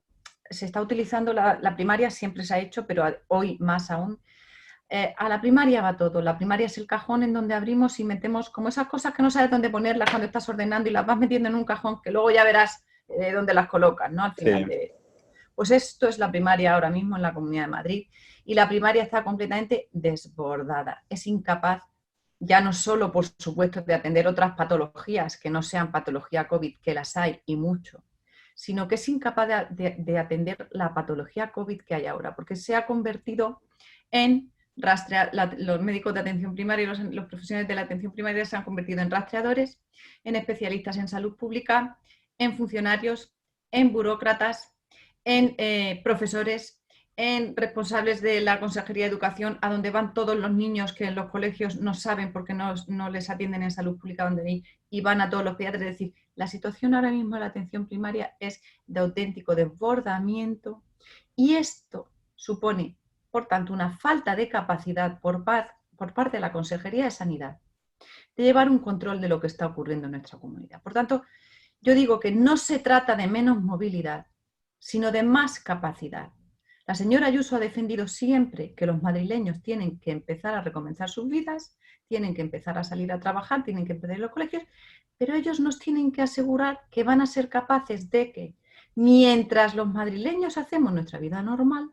Se está utilizando la primaria, siempre se ha hecho, pero hoy más aún. A la primaria va todo. La primaria es el cajón en donde abrimos y metemos como esas cosas que no sabes dónde ponerlas cuando estás ordenando y las vas metiendo en un cajón que luego ya verás dónde las colocas, ¿no? Al final Pues esto es la primaria ahora mismo en la Comunidad de Madrid y la primaria está completamente desbordada. Es incapaz ya no solo, por supuesto, de atender otras patologías que no sean patología COVID, que las hay y mucho, sino que es incapaz de atender la patología COVID que hay ahora, porque se ha convertido en los médicos de atención primaria y los profesionales de la atención primaria se han convertido en rastreadores, en especialistas en salud pública, en funcionarios, en burócratas, en profesores, en responsables de la Consejería de Educación, a donde van todos los niños que en los colegios no saben porque no les atienden en salud pública donde ir, y van a todos los pediatras. Es decir, la situación ahora mismo de la atención primaria es de auténtico desbordamiento y esto supone, por tanto, una falta de capacidad por parte de la Consejería de Sanidad de llevar un control de lo que está ocurriendo en nuestra comunidad. Por tanto, yo digo que no se trata de menos movilidad, sino de más capacidad. La señora Ayuso ha defendido siempre que los madrileños tienen que empezar a recomenzar sus vidas, tienen que empezar a salir a trabajar, tienen que empezar a ir a los colegios, pero ellos nos tienen que asegurar que van a ser capaces de que, mientras los madrileños hacemos nuestra vida normal,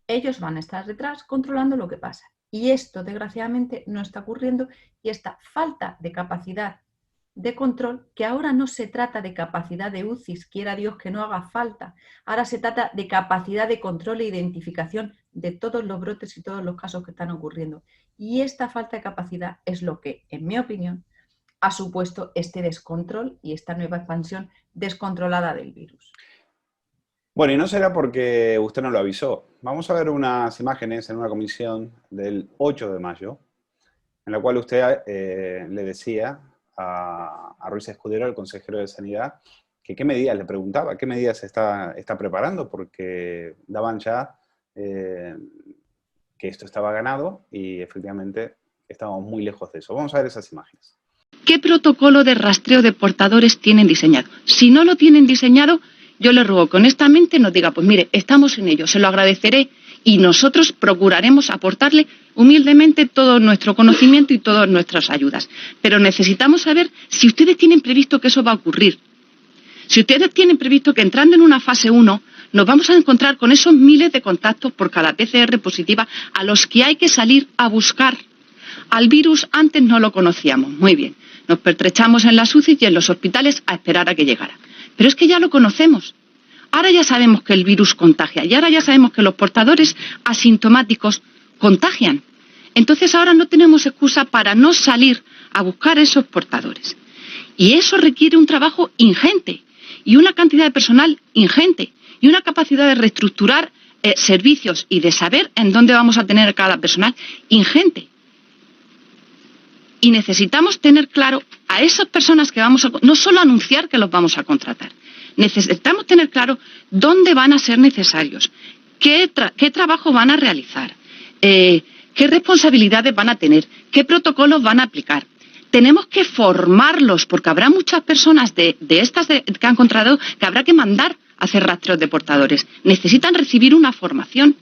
ellos van a estar detrás controlando lo que pasa. Y esto, desgraciadamente, no está ocurriendo y esta falta de capacidad de control, que ahora no se trata de capacidad de UCIs, quiera Dios que no haga falta, ahora se trata de capacidad de control e identificación de todos los brotes y todos los casos que están ocurriendo. Y esta falta de capacidad es lo que, en mi opinión, ha supuesto este descontrol y esta nueva expansión descontrolada del virus. Bueno, y no será porque usted no lo avisó. Vamos a ver unas imágenes en una comisión del 8 de mayo, en la cual usted le decía a Ruiz Escudero, el consejero de Sanidad, que qué medidas, le preguntaba, qué medidas está preparando, porque daban ya que esto estaba ganado y efectivamente estábamos muy lejos de eso. Vamos a ver esas imágenes. ¿Qué protocolo de rastreo de portadores tienen diseñado? Si no lo tienen diseñado, yo le ruego que honestamente nos diga, pues mire, estamos en ello, se lo agradeceré y nosotros procuraremos aportarle humildemente todo nuestro conocimiento y todas nuestras ayudas. Pero necesitamos saber si ustedes tienen previsto que eso va a ocurrir. Si ustedes tienen previsto que entrando en una fase 1 nos vamos a encontrar con esos miles de contactos por cada PCR positiva a los que hay que salir a buscar. Al virus antes no lo conocíamos, muy bien. Nos pertrechamos en las UCI y en los hospitales a esperar a que llegara. Pero es que ya lo conocemos. Ahora ya sabemos que el virus contagia y ahora ya sabemos que los portadores asintomáticos contagian. Entonces ahora no tenemos excusa para no salir a buscar esos portadores. Y eso requiere un trabajo ingente y una cantidad de personal ingente y una capacidad de reestructurar servicios y de saber en dónde vamos a tener cada personal ingente. Y necesitamos tener claro a esas personas que vamos a... No solo anunciar que los vamos a contratar. Necesitamos tener claro dónde van a ser necesarios, qué trabajo van a realizar, qué responsabilidades van a tener, qué protocolos van a aplicar. Tenemos que formarlos, porque habrá muchas personas de estas que han contratado que habrá que mandar a hacer rastreos de portadores. Necesitan recibir una formación.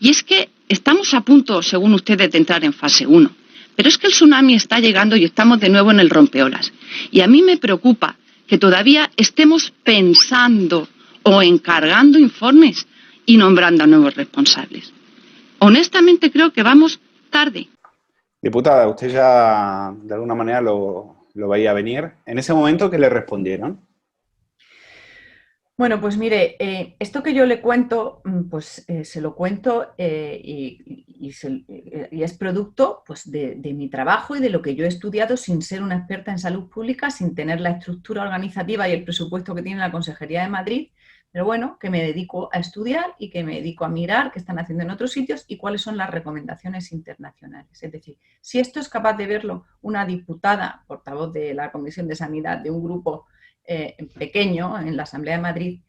Y es que estamos a punto, según ustedes, de entrar en fase 1. Pero es que el tsunami está llegando y estamos de nuevo en el rompeolas. Y a mí me preocupa que todavía estemos pensando o encargando informes y nombrando a nuevos responsables. Honestamente creo que vamos tarde. Diputada, usted ya de alguna manera lo veía venir. En ese momento, ¿qué le respondieron? Bueno, pues mire, esto que yo le cuento, pues se lo cuento y es producto pues, de mi trabajo y de lo que yo he estudiado sin ser una experta en salud pública, sin tener la estructura organizativa y el presupuesto que tiene la Consejería de Madrid, pero bueno, que me dedico a estudiar y que me dedico a mirar qué están haciendo en otros sitios y cuáles son las recomendaciones internacionales. Es decir, si esto es capaz de verlo una diputada, portavoz de la Comisión de Sanidad, de un grupo pequeño en la Asamblea de Madrid,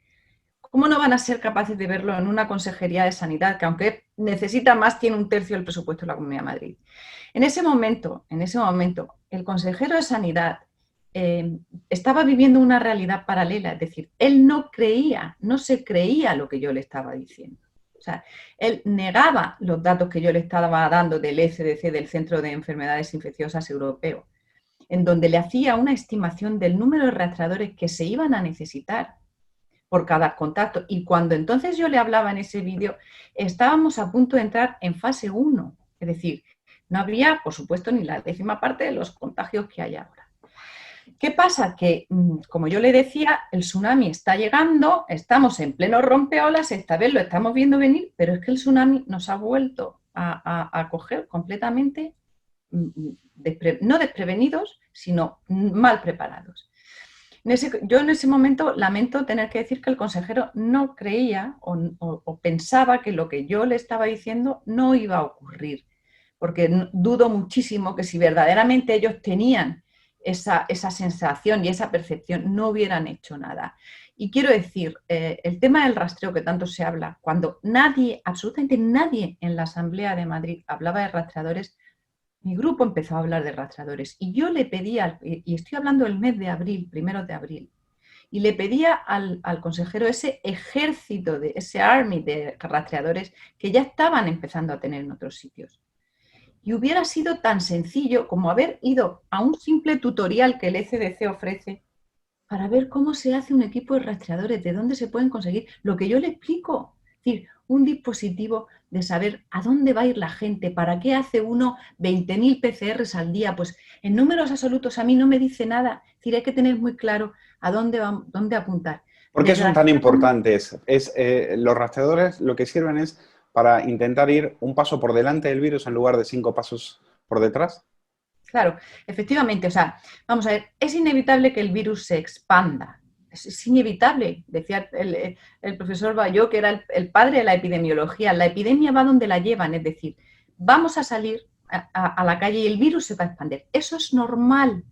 ¿cómo no van a ser capaces de verlo en una Consejería de Sanidad que aunque necesita más, tiene 1/3 del presupuesto de la Comunidad de Madrid? En ese momento, el consejero de Sanidad estaba viviendo una realidad paralela, es decir, él no se creía lo que yo le estaba diciendo. O sea, él negaba los datos que yo le estaba dando del ECDC, del Centro de Enfermedades Infecciosas Europeo, en donde le hacía una estimación del número de rastreadores que se iban a necesitar por cada contacto. Y cuando entonces yo le hablaba en ese vídeo, estábamos a punto de entrar en fase 1. Es decir, no había, por supuesto, ni la 10ª parte de los contagios que hay ahora. ¿Qué pasa? Que, como yo le decía, el tsunami está llegando, estamos en pleno rompeolas, esta vez lo estamos viendo venir, pero es que el tsunami nos ha vuelto a coger completamente, no desprevenidos, sino mal preparados. Yo en ese momento lamento tener que decir que el consejero no creía o pensaba que lo que yo le estaba diciendo no iba a ocurrir, porque dudo muchísimo que si verdaderamente ellos tenían esa sensación y esa percepción, no hubieran hecho nada. Y quiero decir, el tema del rastreo que tanto se habla, cuando nadie, absolutamente nadie en la Asamblea de Madrid hablaba de rastreadores, mi grupo empezó a hablar de rastreadores y yo le pedía, y estoy hablando del mes de abril, 1 de abril, y le pedía al consejero ese ejército, ese army de rastreadores que ya estaban empezando a tener en otros sitios. Y hubiera sido tan sencillo como haber ido a un simple tutorial que el ECDC ofrece para ver cómo se hace un equipo de rastreadores, de dónde se pueden conseguir, lo que yo le explico. Es decir, un dispositivo de saber a dónde va a ir la gente, para qué hace uno 20.000 PCRs al día. Pues en números absolutos a mí no me dice nada. Es decir, hay que tener muy claro a dónde apuntar. ¿Por qué son tan importantes? Los rastreadores lo que sirven es para intentar ir un paso por delante del virus en lugar de 5 pasos por detrás. Claro, efectivamente. O sea, vamos a ver, es inevitable que el virus se expanda. Es inevitable, decía el profesor Bayó, que era el padre de la epidemiología. La epidemia va donde la llevan, es decir, vamos a salir a la calle y el virus se va a expandir. Eso es normal.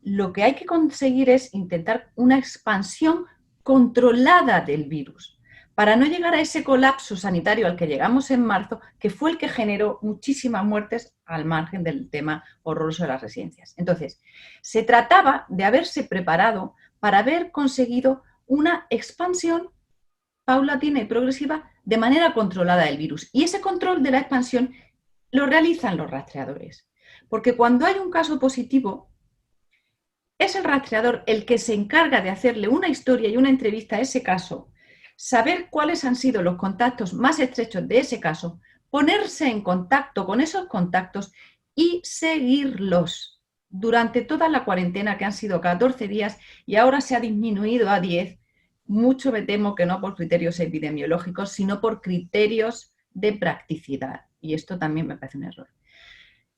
Lo que hay que conseguir es intentar una expansión controlada del virus, para no llegar a ese colapso sanitario al que llegamos en marzo, que fue el que generó muchísimas muertes al margen del tema horroroso de las residencias. Entonces, se trataba de haberse preparado para haber conseguido una expansión paulatina y progresiva de manera controlada del virus. Y ese control de la expansión lo realizan los rastreadores. Porque cuando hay un caso positivo, es el rastreador el que se encarga de hacerle una historia y una entrevista a ese caso, saber cuáles han sido los contactos más estrechos de ese caso, ponerse en contacto con esos contactos y seguirlos durante toda la cuarentena, que han sido 14 días y ahora se ha disminuido a 10, mucho me temo que no por criterios epidemiológicos, sino por criterios de practicidad. Y esto también me parece un error.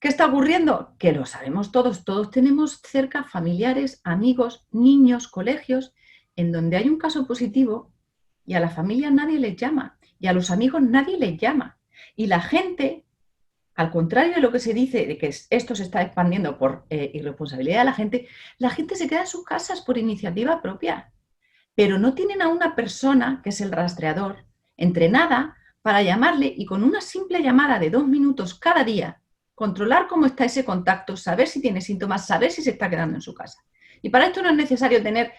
¿Qué está ocurriendo? Que lo sabemos todos tenemos cerca familiares, amigos, niños, colegios, en donde hay un caso positivo y a la familia nadie les llama y a los amigos nadie les llama. Y la gente, al contrario de lo que se dice, de que esto se está expandiendo por irresponsabilidad de la gente se queda en sus casas por iniciativa propia. Pero no tienen a una persona, que es el rastreador, entrenada para llamarle y con una simple llamada de 2 minutos cada día, controlar cómo está ese contacto, saber si tiene síntomas, saber si se está quedando en su casa. Y para esto no es necesario tener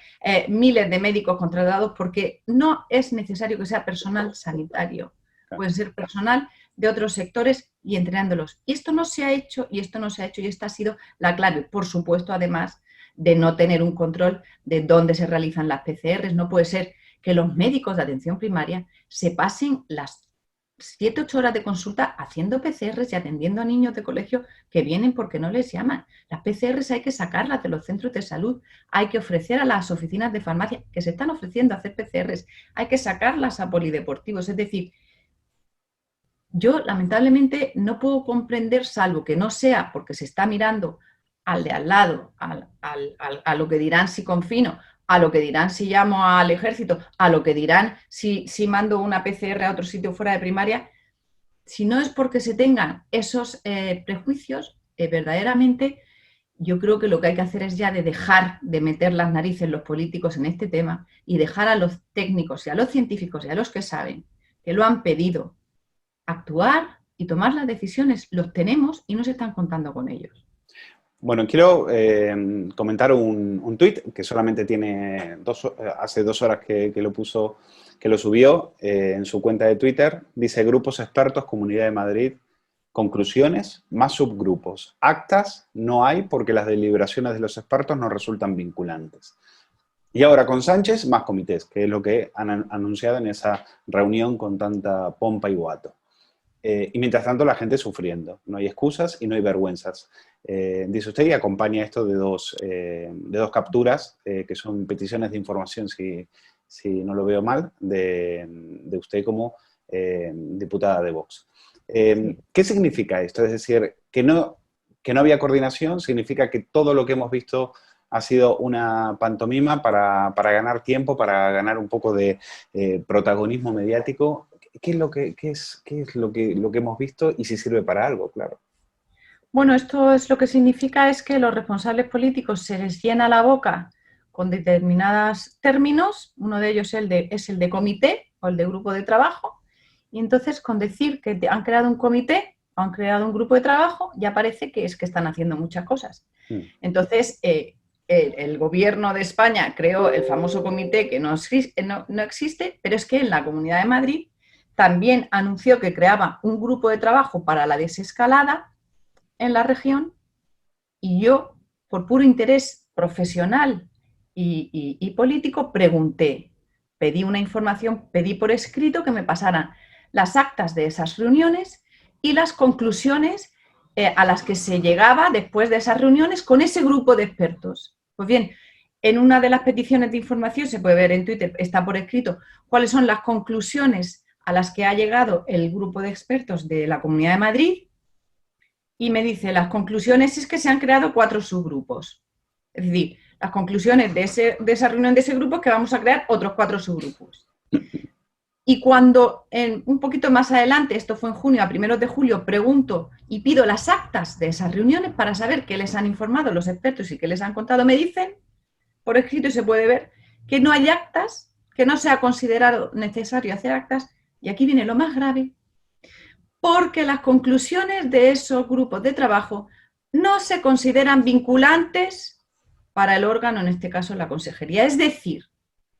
miles de médicos contratados, porque no es necesario que sea personal sanitario. Pueden ser personal de otros sectores y entrenándolos. Y esto no se ha hecho, y esto no se ha hecho, y esta ha sido la clave. Por supuesto, además de no tener un control de dónde se realizan las PCRs. No puede ser que los médicos de atención primaria se pasen las 7-8 horas de consulta haciendo PCRs y atendiendo a niños de colegio que vienen porque no les llaman. Las PCRs hay que sacarlas de los centros de salud, hay que ofrecer a las oficinas de farmacia que se están ofreciendo a hacer PCRs, hay que sacarlas a polideportivos. Es decir, yo lamentablemente no puedo comprender, salvo que no sea porque se está mirando al de al lado, a lo que dirán si confino, a lo que dirán si llamo al ejército, a lo que dirán si mando una PCR a otro sitio fuera de primaria. Si no es porque se tengan esos prejuicios, verdaderamente yo creo que lo que hay que hacer es ya de dejar de meter las narices los políticos en este tema y dejar a los técnicos y a los científicos y a los que saben, que lo han pedido, actuar y tomar las decisiones. Los tenemos y no se están contando con ellos. Bueno, quiero comentar un tuit que solamente tiene hace 2 horas que lo subió en su cuenta de Twitter. Dice: grupos expertos, Comunidad de Madrid, conclusiones, más subgrupos. Actas no hay porque las deliberaciones de los expertos no resultan vinculantes. Y ahora con Sánchez, más comités, que es lo que han anunciado en esa reunión con tanta pompa y boato. Y mientras tanto la gente sufriendo. No hay excusas y no hay vergüenzas. Dice usted, y acompaña esto de dos capturas, que son peticiones de información, si no lo veo mal, de usted como diputada de Vox. ¿Qué significa esto? Es decir, que no había coordinación, significa que todo lo que hemos visto ha sido una pantomima para ganar tiempo, para ganar un poco de protagonismo mediático. ¿Qué es lo que hemos visto y si sirve para algo, claro? Bueno, esto es lo que significa es que los responsables políticos se les llena la boca con determinados términos, uno de ellos es el de comité o el de grupo de trabajo, y entonces con decir que han creado un comité o han creado un grupo de trabajo ya parece que es que están haciendo muchas cosas. Entonces, el gobierno de España creó el famoso comité que no existe, pero es que en la Comunidad de Madrid también anunció que creaba un grupo de trabajo para la desescalada en la región y yo, por puro interés profesional y político, pregunté, pedí una información, pedí por escrito que me pasaran las actas de esas reuniones y las conclusiones a las que se llegaba después de esas reuniones con ese grupo de expertos. Pues bien, en una de las peticiones de información, se puede ver en Twitter, está por escrito, cuáles son las conclusiones a las que ha llegado el grupo de expertos de la Comunidad de Madrid, y me dice, las conclusiones es que se han creado 4 subgrupos. Es decir, las conclusiones de esa reunión de ese grupo es que vamos a crear otros 4 subgrupos. Y cuando, un poquito más adelante, esto fue en junio, a primeros de julio, pregunto y pido las actas de esas reuniones para saber qué les han informado los expertos y qué les han contado, me dicen, por escrito y se puede ver, que no hay actas, que no se ha considerado necesario hacer actas, y aquí viene lo más grave, porque las conclusiones de esos grupos de trabajo no se consideran vinculantes para el órgano, en este caso la consejería. Es decir,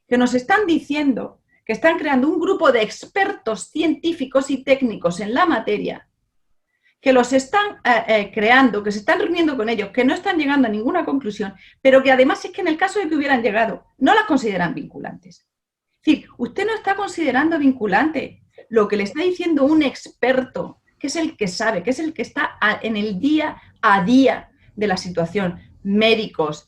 que nos están diciendo que están creando un grupo de expertos científicos y técnicos en la materia, que los están creando, que se están reuniendo con ellos, que no están llegando a ninguna conclusión, pero que además es que en el caso de que hubieran llegado, no las consideran vinculantes. Es decir, usted no está considerando vinculante lo que le está diciendo un experto, que es el que sabe, que es el que está en el día a día de la situación, médicos,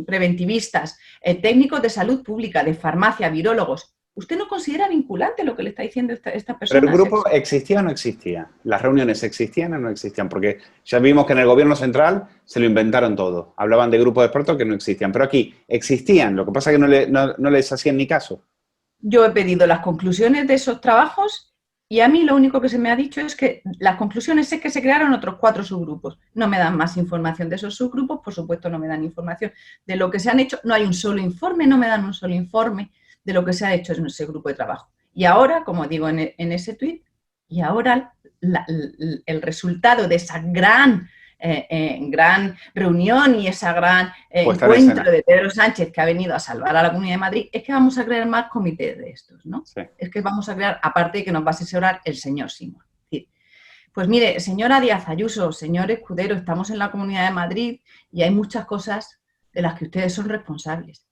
preventivistas, técnicos de salud pública, de farmacia, virólogos. ¿Usted no considera vinculante lo que le está diciendo esta persona? ¿Pero el grupo existía o no existía? ¿Las reuniones existían o no existían? Porque ya vimos que en el gobierno central se lo inventaron todo. Hablaban de grupos de expertos que no existían. Pero aquí existían, lo que pasa es que no les hacían ni caso. Yo he pedido las conclusiones de esos trabajos y a mí lo único que se me ha dicho es que las conclusiones es que se crearon otros 4 subgrupos. No me dan más información de esos subgrupos, por supuesto no me dan información de lo que se han hecho. No hay un solo informe, no me dan un solo informe de lo que se ha hecho en ese grupo de trabajo. Y ahora, como digo en ese tuit, y ahora el resultado de esa gran reunión y ese gran encuentro de Pedro Sánchez que ha venido a salvar a la Comunidad de Madrid es que vamos a crear más comités de estos, ¿no? Sí. Es que vamos a crear, aparte de que nos va a asesorar el señor Simón. Pues mire, señora Díaz Ayuso, señor Escudero, estamos en la Comunidad de Madrid y hay muchas cosas de las que ustedes son responsables.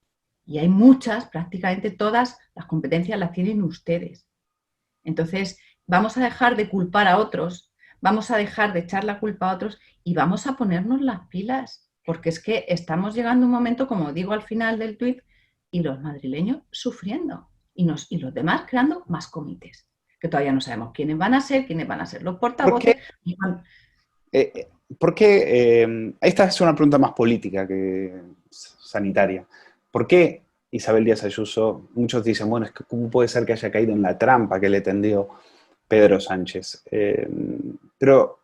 Y hay muchas, prácticamente todas, las competencias las tienen ustedes. Entonces, vamos a dejar de culpar a otros, vamos a dejar de echar la culpa a otros y vamos a ponernos las pilas. Porque es que estamos llegando a un momento, como digo al final del tuit, y los madrileños sufriendo. Y los demás creando más comités. Que todavía no sabemos quiénes van a ser los portavoces. ¿Por qué? Esta es una pregunta más política que sanitaria. ¿Por qué Isabel Díaz Ayuso, muchos dicen, bueno, es que ¿cómo puede ser que haya caído en la trampa que le tendió Pedro Sánchez? Pero,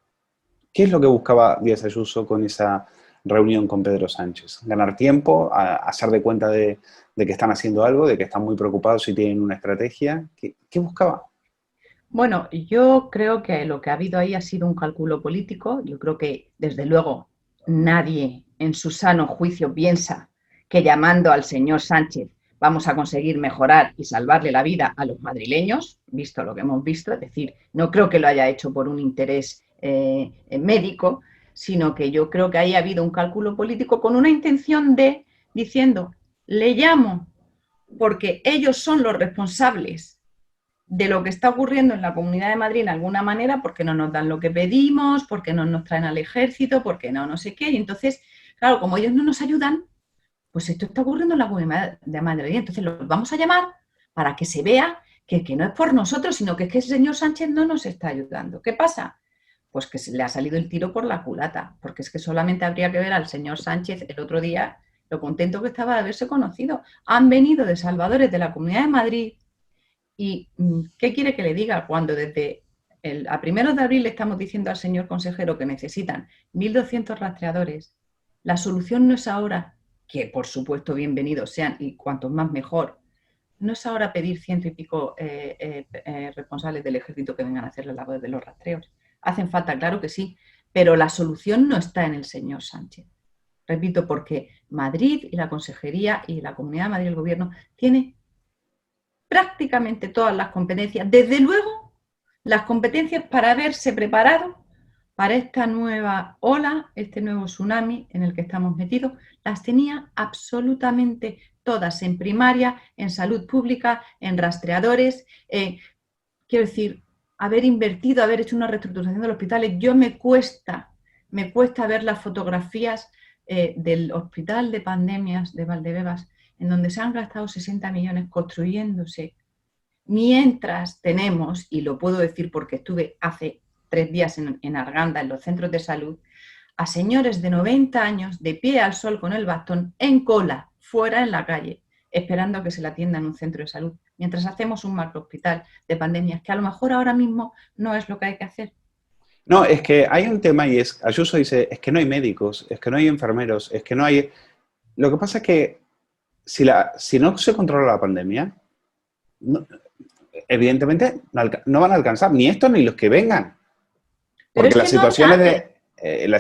¿qué es lo que buscaba Díaz Ayuso con esa reunión con Pedro Sánchez? ¿Ganar tiempo? ¿Hacer de cuenta de que están haciendo algo? ¿De que están muy preocupados y tienen una estrategia? ¿Qué buscaba? Bueno, yo creo que lo que ha habido ahí ha sido un cálculo político. Yo creo que, desde luego, nadie en su sano juicio piensa que llamando al señor Sánchez vamos a conseguir mejorar y salvarle la vida a los madrileños, visto lo que hemos visto. Es decir, no creo que lo haya hecho por un interés médico, sino que yo creo que ahí ha habido un cálculo político con una intención de diciendo, le llamo porque ellos son los responsables de lo que está ocurriendo en la Comunidad de Madrid en alguna manera, porque no nos dan lo que pedimos, porque no nos traen al ejército, porque no sé qué. Y entonces, claro, como ellos no nos ayudan, pues esto está ocurriendo en la Comunidad de Madrid. Entonces los vamos a llamar para que se vea que no es por nosotros, sino que es que el señor Sánchez no nos está ayudando. ¿Qué pasa? Pues que se le ha salido el tiro por la culata, porque es que solamente habría que ver al señor Sánchez el otro día lo contento que estaba de haberse conocido. Han venido de salvadores de la Comunidad de Madrid y ¿qué quiere que le diga? Cuando desde a 1 de abril le estamos diciendo al señor consejero que necesitan 1.200 rastreadores. La solución no es ahora, que por supuesto bienvenidos sean y cuantos más mejor, no es ahora pedir 100 y pico responsables del ejército que vengan a hacer la labor de los rastreos. Hacen falta, claro que sí, pero la solución no está en el señor Sánchez. Repito, porque Madrid y la Consejería y la Comunidad de Madrid, el Gobierno, tiene prácticamente todas las competencias, desde luego las competencias para haberse preparado para esta nueva ola, este nuevo tsunami en el que estamos metidos, las tenía absolutamente todas, en primaria, en salud pública, en rastreadores, quiero decir, haber invertido, haber hecho una reestructuración de los hospitales. Yo me cuesta ver las fotografías del hospital de pandemias de Valdebebas, en donde se han gastado 60 millones construyéndose, mientras tenemos, y lo puedo decir porque estuve hace 3 días en Arganda, en los centros de salud, a señores de 90 años de pie al sol con el bastón, en cola, fuera en la calle, esperando a que se le atienda en un centro de salud, mientras hacemos un macrohospital de pandemias, que a lo mejor ahora mismo no es lo que hay que hacer. No, es que hay un tema y es, Ayuso dice, es que no hay médicos, es que no hay enfermeros, es que no hay... Lo que pasa es que si no se controla la pandemia, evidentemente no van a alcanzar ni estos ni los que vengan. Porque la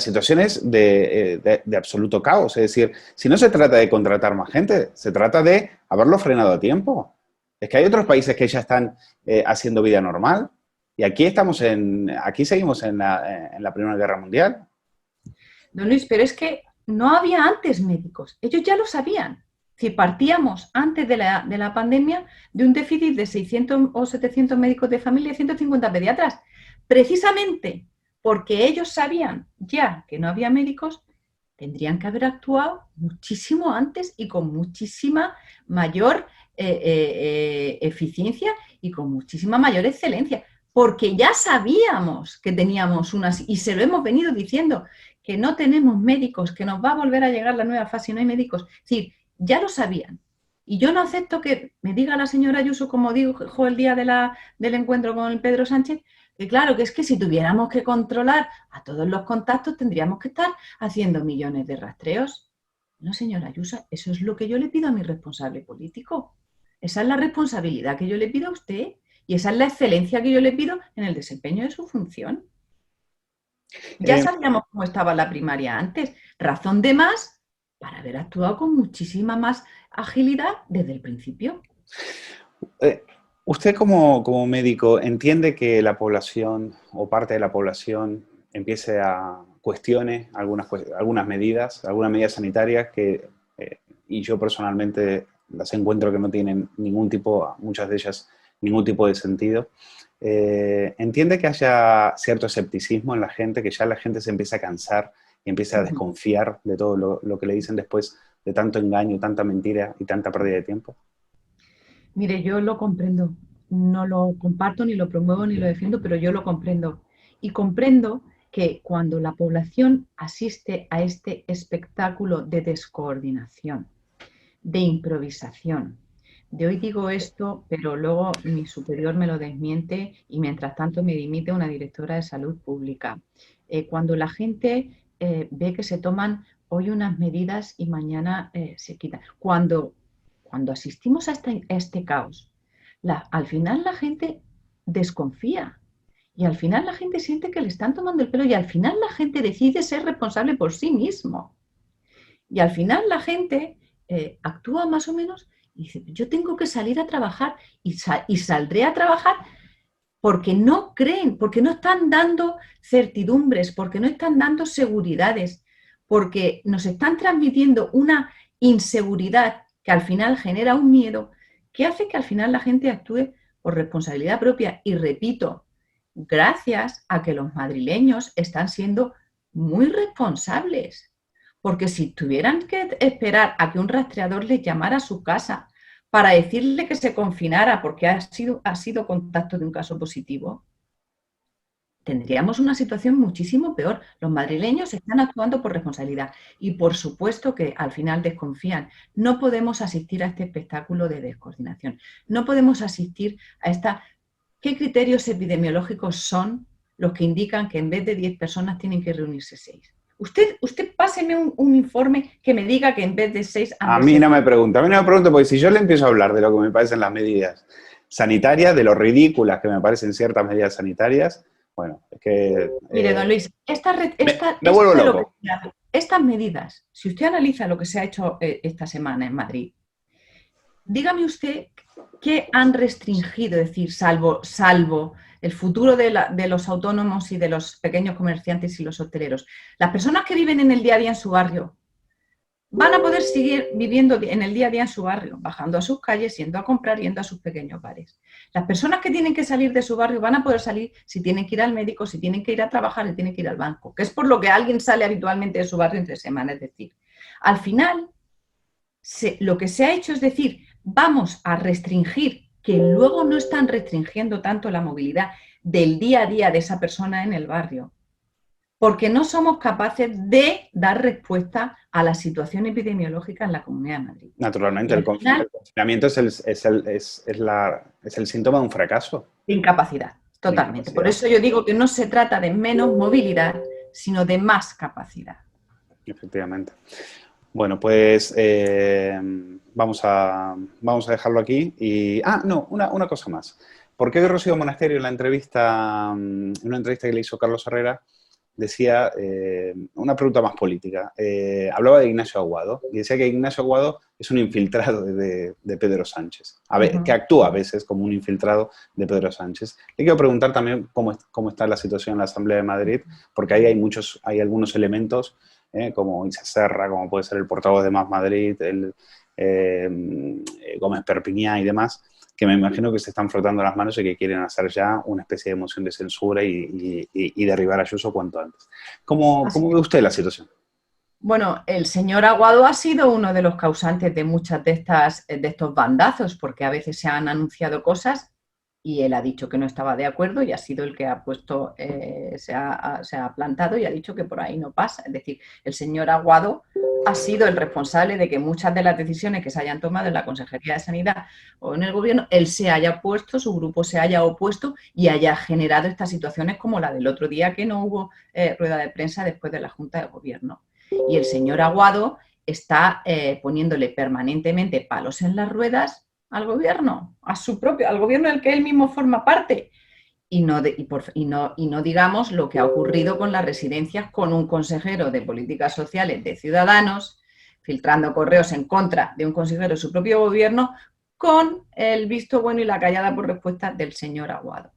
situación es de absoluto caos. Es decir, si no se trata de contratar más gente, se trata de haberlo frenado a tiempo. Es que hay otros países que ya están haciendo vida normal. Y aquí seguimos en la Primera Guerra Mundial. Don Luis, pero es que no había antes médicos. Ellos ya lo sabían. Si partíamos antes de la pandemia de un déficit de 600 o 700 médicos de familia y 150 pediatras. Precisamente porque ellos sabían ya que no había médicos, tendrían que haber actuado muchísimo antes y con muchísima mayor eficiencia y con muchísima mayor excelencia. Porque ya sabíamos que teníamos y se lo hemos venido diciendo, que no tenemos médicos, que nos va a volver a llegar la nueva fase y no hay médicos. Es decir, ya lo sabían. Y yo no acepto que me diga la señora Ayuso, como dijo el día del encuentro con el Pedro Sánchez, que claro, que es que si tuviéramos que controlar a todos los contactos, tendríamos que estar haciendo millones de rastreos. No, señora Ayuso, eso es lo que yo le pido a mi responsable político. Esa es la responsabilidad que yo le pido a usted. Y esa es la excelencia que yo le pido en el desempeño de su función. Ya sabíamos cómo estaba la primaria antes. Razón de más para haber actuado con muchísima más agilidad desde el principio. ¿Usted como médico entiende que la población o parte de la población empiece a cuestione algunas medidas sanitarias y yo personalmente las encuentro que no tienen muchas de ellas, ningún tipo de sentido? ¿Entiende que haya cierto escepticismo en la gente, que ya la gente se empieza a cansar y empieza a desconfiar de todo lo que le dicen después de tanto engaño, tanta mentira y tanta pérdida de tiempo? Mire, yo lo comprendo. No lo comparto, ni lo promuevo, ni lo defiendo, pero yo lo comprendo. Y comprendo que cuando la población asiste a este espectáculo de descoordinación, de improvisación, de hoy digo esto, pero luego mi superior me lo desmiente y mientras tanto me dimite una directora de salud pública. Cuando la gente ve que se toman hoy unas medidas y mañana se quitan. Cuando asistimos a este caos, al final la gente desconfía y al final la gente siente que le están tomando el pelo y al final la gente decide ser responsable por sí mismo. Y al final la gente actúa más o menos y dice, yo tengo que salir a trabajar y saldré a trabajar porque no creen, porque no están dando certidumbres, porque no están dando seguridades, porque nos están transmitiendo una inseguridad que al final genera un miedo que hace que al final la gente actúe por responsabilidad propia. Y repito, gracias a que los madrileños están siendo muy responsables, porque si tuvieran que esperar a que un rastreador les llamara a su casa para decirle que se confinara porque ha sido contacto de un caso positivo, tendríamos una situación muchísimo peor. Los madrileños están actuando por responsabilidad y por supuesto que al final desconfían. No podemos asistir a este espectáculo de descoordinación. No podemos asistir a esta... ¿Qué criterios epidemiológicos son los que indican que en vez de 10 personas tienen que reunirse 6? Usted páseme un informe que me diga que en vez de 6... A mí no me pregunta, porque si yo le empiezo a hablar de lo que me parecen las medidas sanitarias, de lo ridículas que me parecen ciertas medidas sanitarias, bueno, es que... Mire, don Luis, me vuelvo loco. Estas medidas, si usted analiza lo que se ha hecho esta semana en Madrid, dígame usted qué han restringido, es decir, salvo el futuro de los autónomos y de los pequeños comerciantes y los hosteleros. Las personas que viven en el día a día en su barrio van a poder seguir viviendo en el día a día en su barrio, bajando a sus calles, yendo a comprar, yendo a sus pequeños bares. Las personas que tienen que salir de su barrio van a poder salir si tienen que ir al médico, si tienen que ir a trabajar, si tienen que ir al banco, que es por lo que alguien sale habitualmente de su barrio entre semanas. Es decir, al final, lo que se ha hecho es decir, vamos a restringir, que luego no están restringiendo tanto la movilidad del día a día de esa persona en el barrio, porque no somos capaces de dar respuesta a la situación epidemiológica en la Comunidad de Madrid. Naturalmente, el confinamiento es el síntoma de un fracaso. De incapacidad, totalmente. Por eso yo digo que no se trata de menos movilidad, sino de más capacidad. Efectivamente. Bueno, pues vamos a dejarlo aquí. Y, una cosa más. ¿Por qué Rocío Monasterio en una entrevista que le hizo Carlos Herrera decía una pregunta más política? Hablaba de Ignacio Aguado y decía que Ignacio Aguado es un infiltrado de Pedro Sánchez, que actúa a veces como un infiltrado de Pedro Sánchez. Le quiero preguntar también cómo está la situación en la Asamblea de Madrid, porque ahí hay algunos elementos, como Isa Serra, como puede ser el portavoz de Más Madrid, Gómez Perpiñá y demás, que me imagino que se están frotando las manos y que quieren hacer ya una especie de moción de censura y derribar a Ayuso cuanto antes. ¿Cómo ve usted la situación? Bueno, el señor Aguado ha sido uno de los causantes de muchas de estos bandazos, porque a veces se han anunciado cosas y él ha dicho que no estaba de acuerdo y ha sido el que ha puesto, se ha plantado y ha dicho que por ahí no pasa. Es decir, el señor Aguado ha sido el responsable de que muchas de las decisiones que se hayan tomado en la Consejería de Sanidad o en el Gobierno, él se haya opuesto, su grupo se haya opuesto y haya generado estas situaciones como la del otro día que no hubo rueda de prensa después de la Junta de Gobierno. Y el señor Aguado está poniéndole permanentemente palos en las ruedas al Gobierno, al Gobierno del que él mismo forma parte. Y no digamos lo que ha ocurrido con las residencias con un consejero de Políticas Sociales de Ciudadanos, filtrando correos en contra de un consejero de su propio gobierno, con el visto bueno y la callada por respuesta del señor Aguado.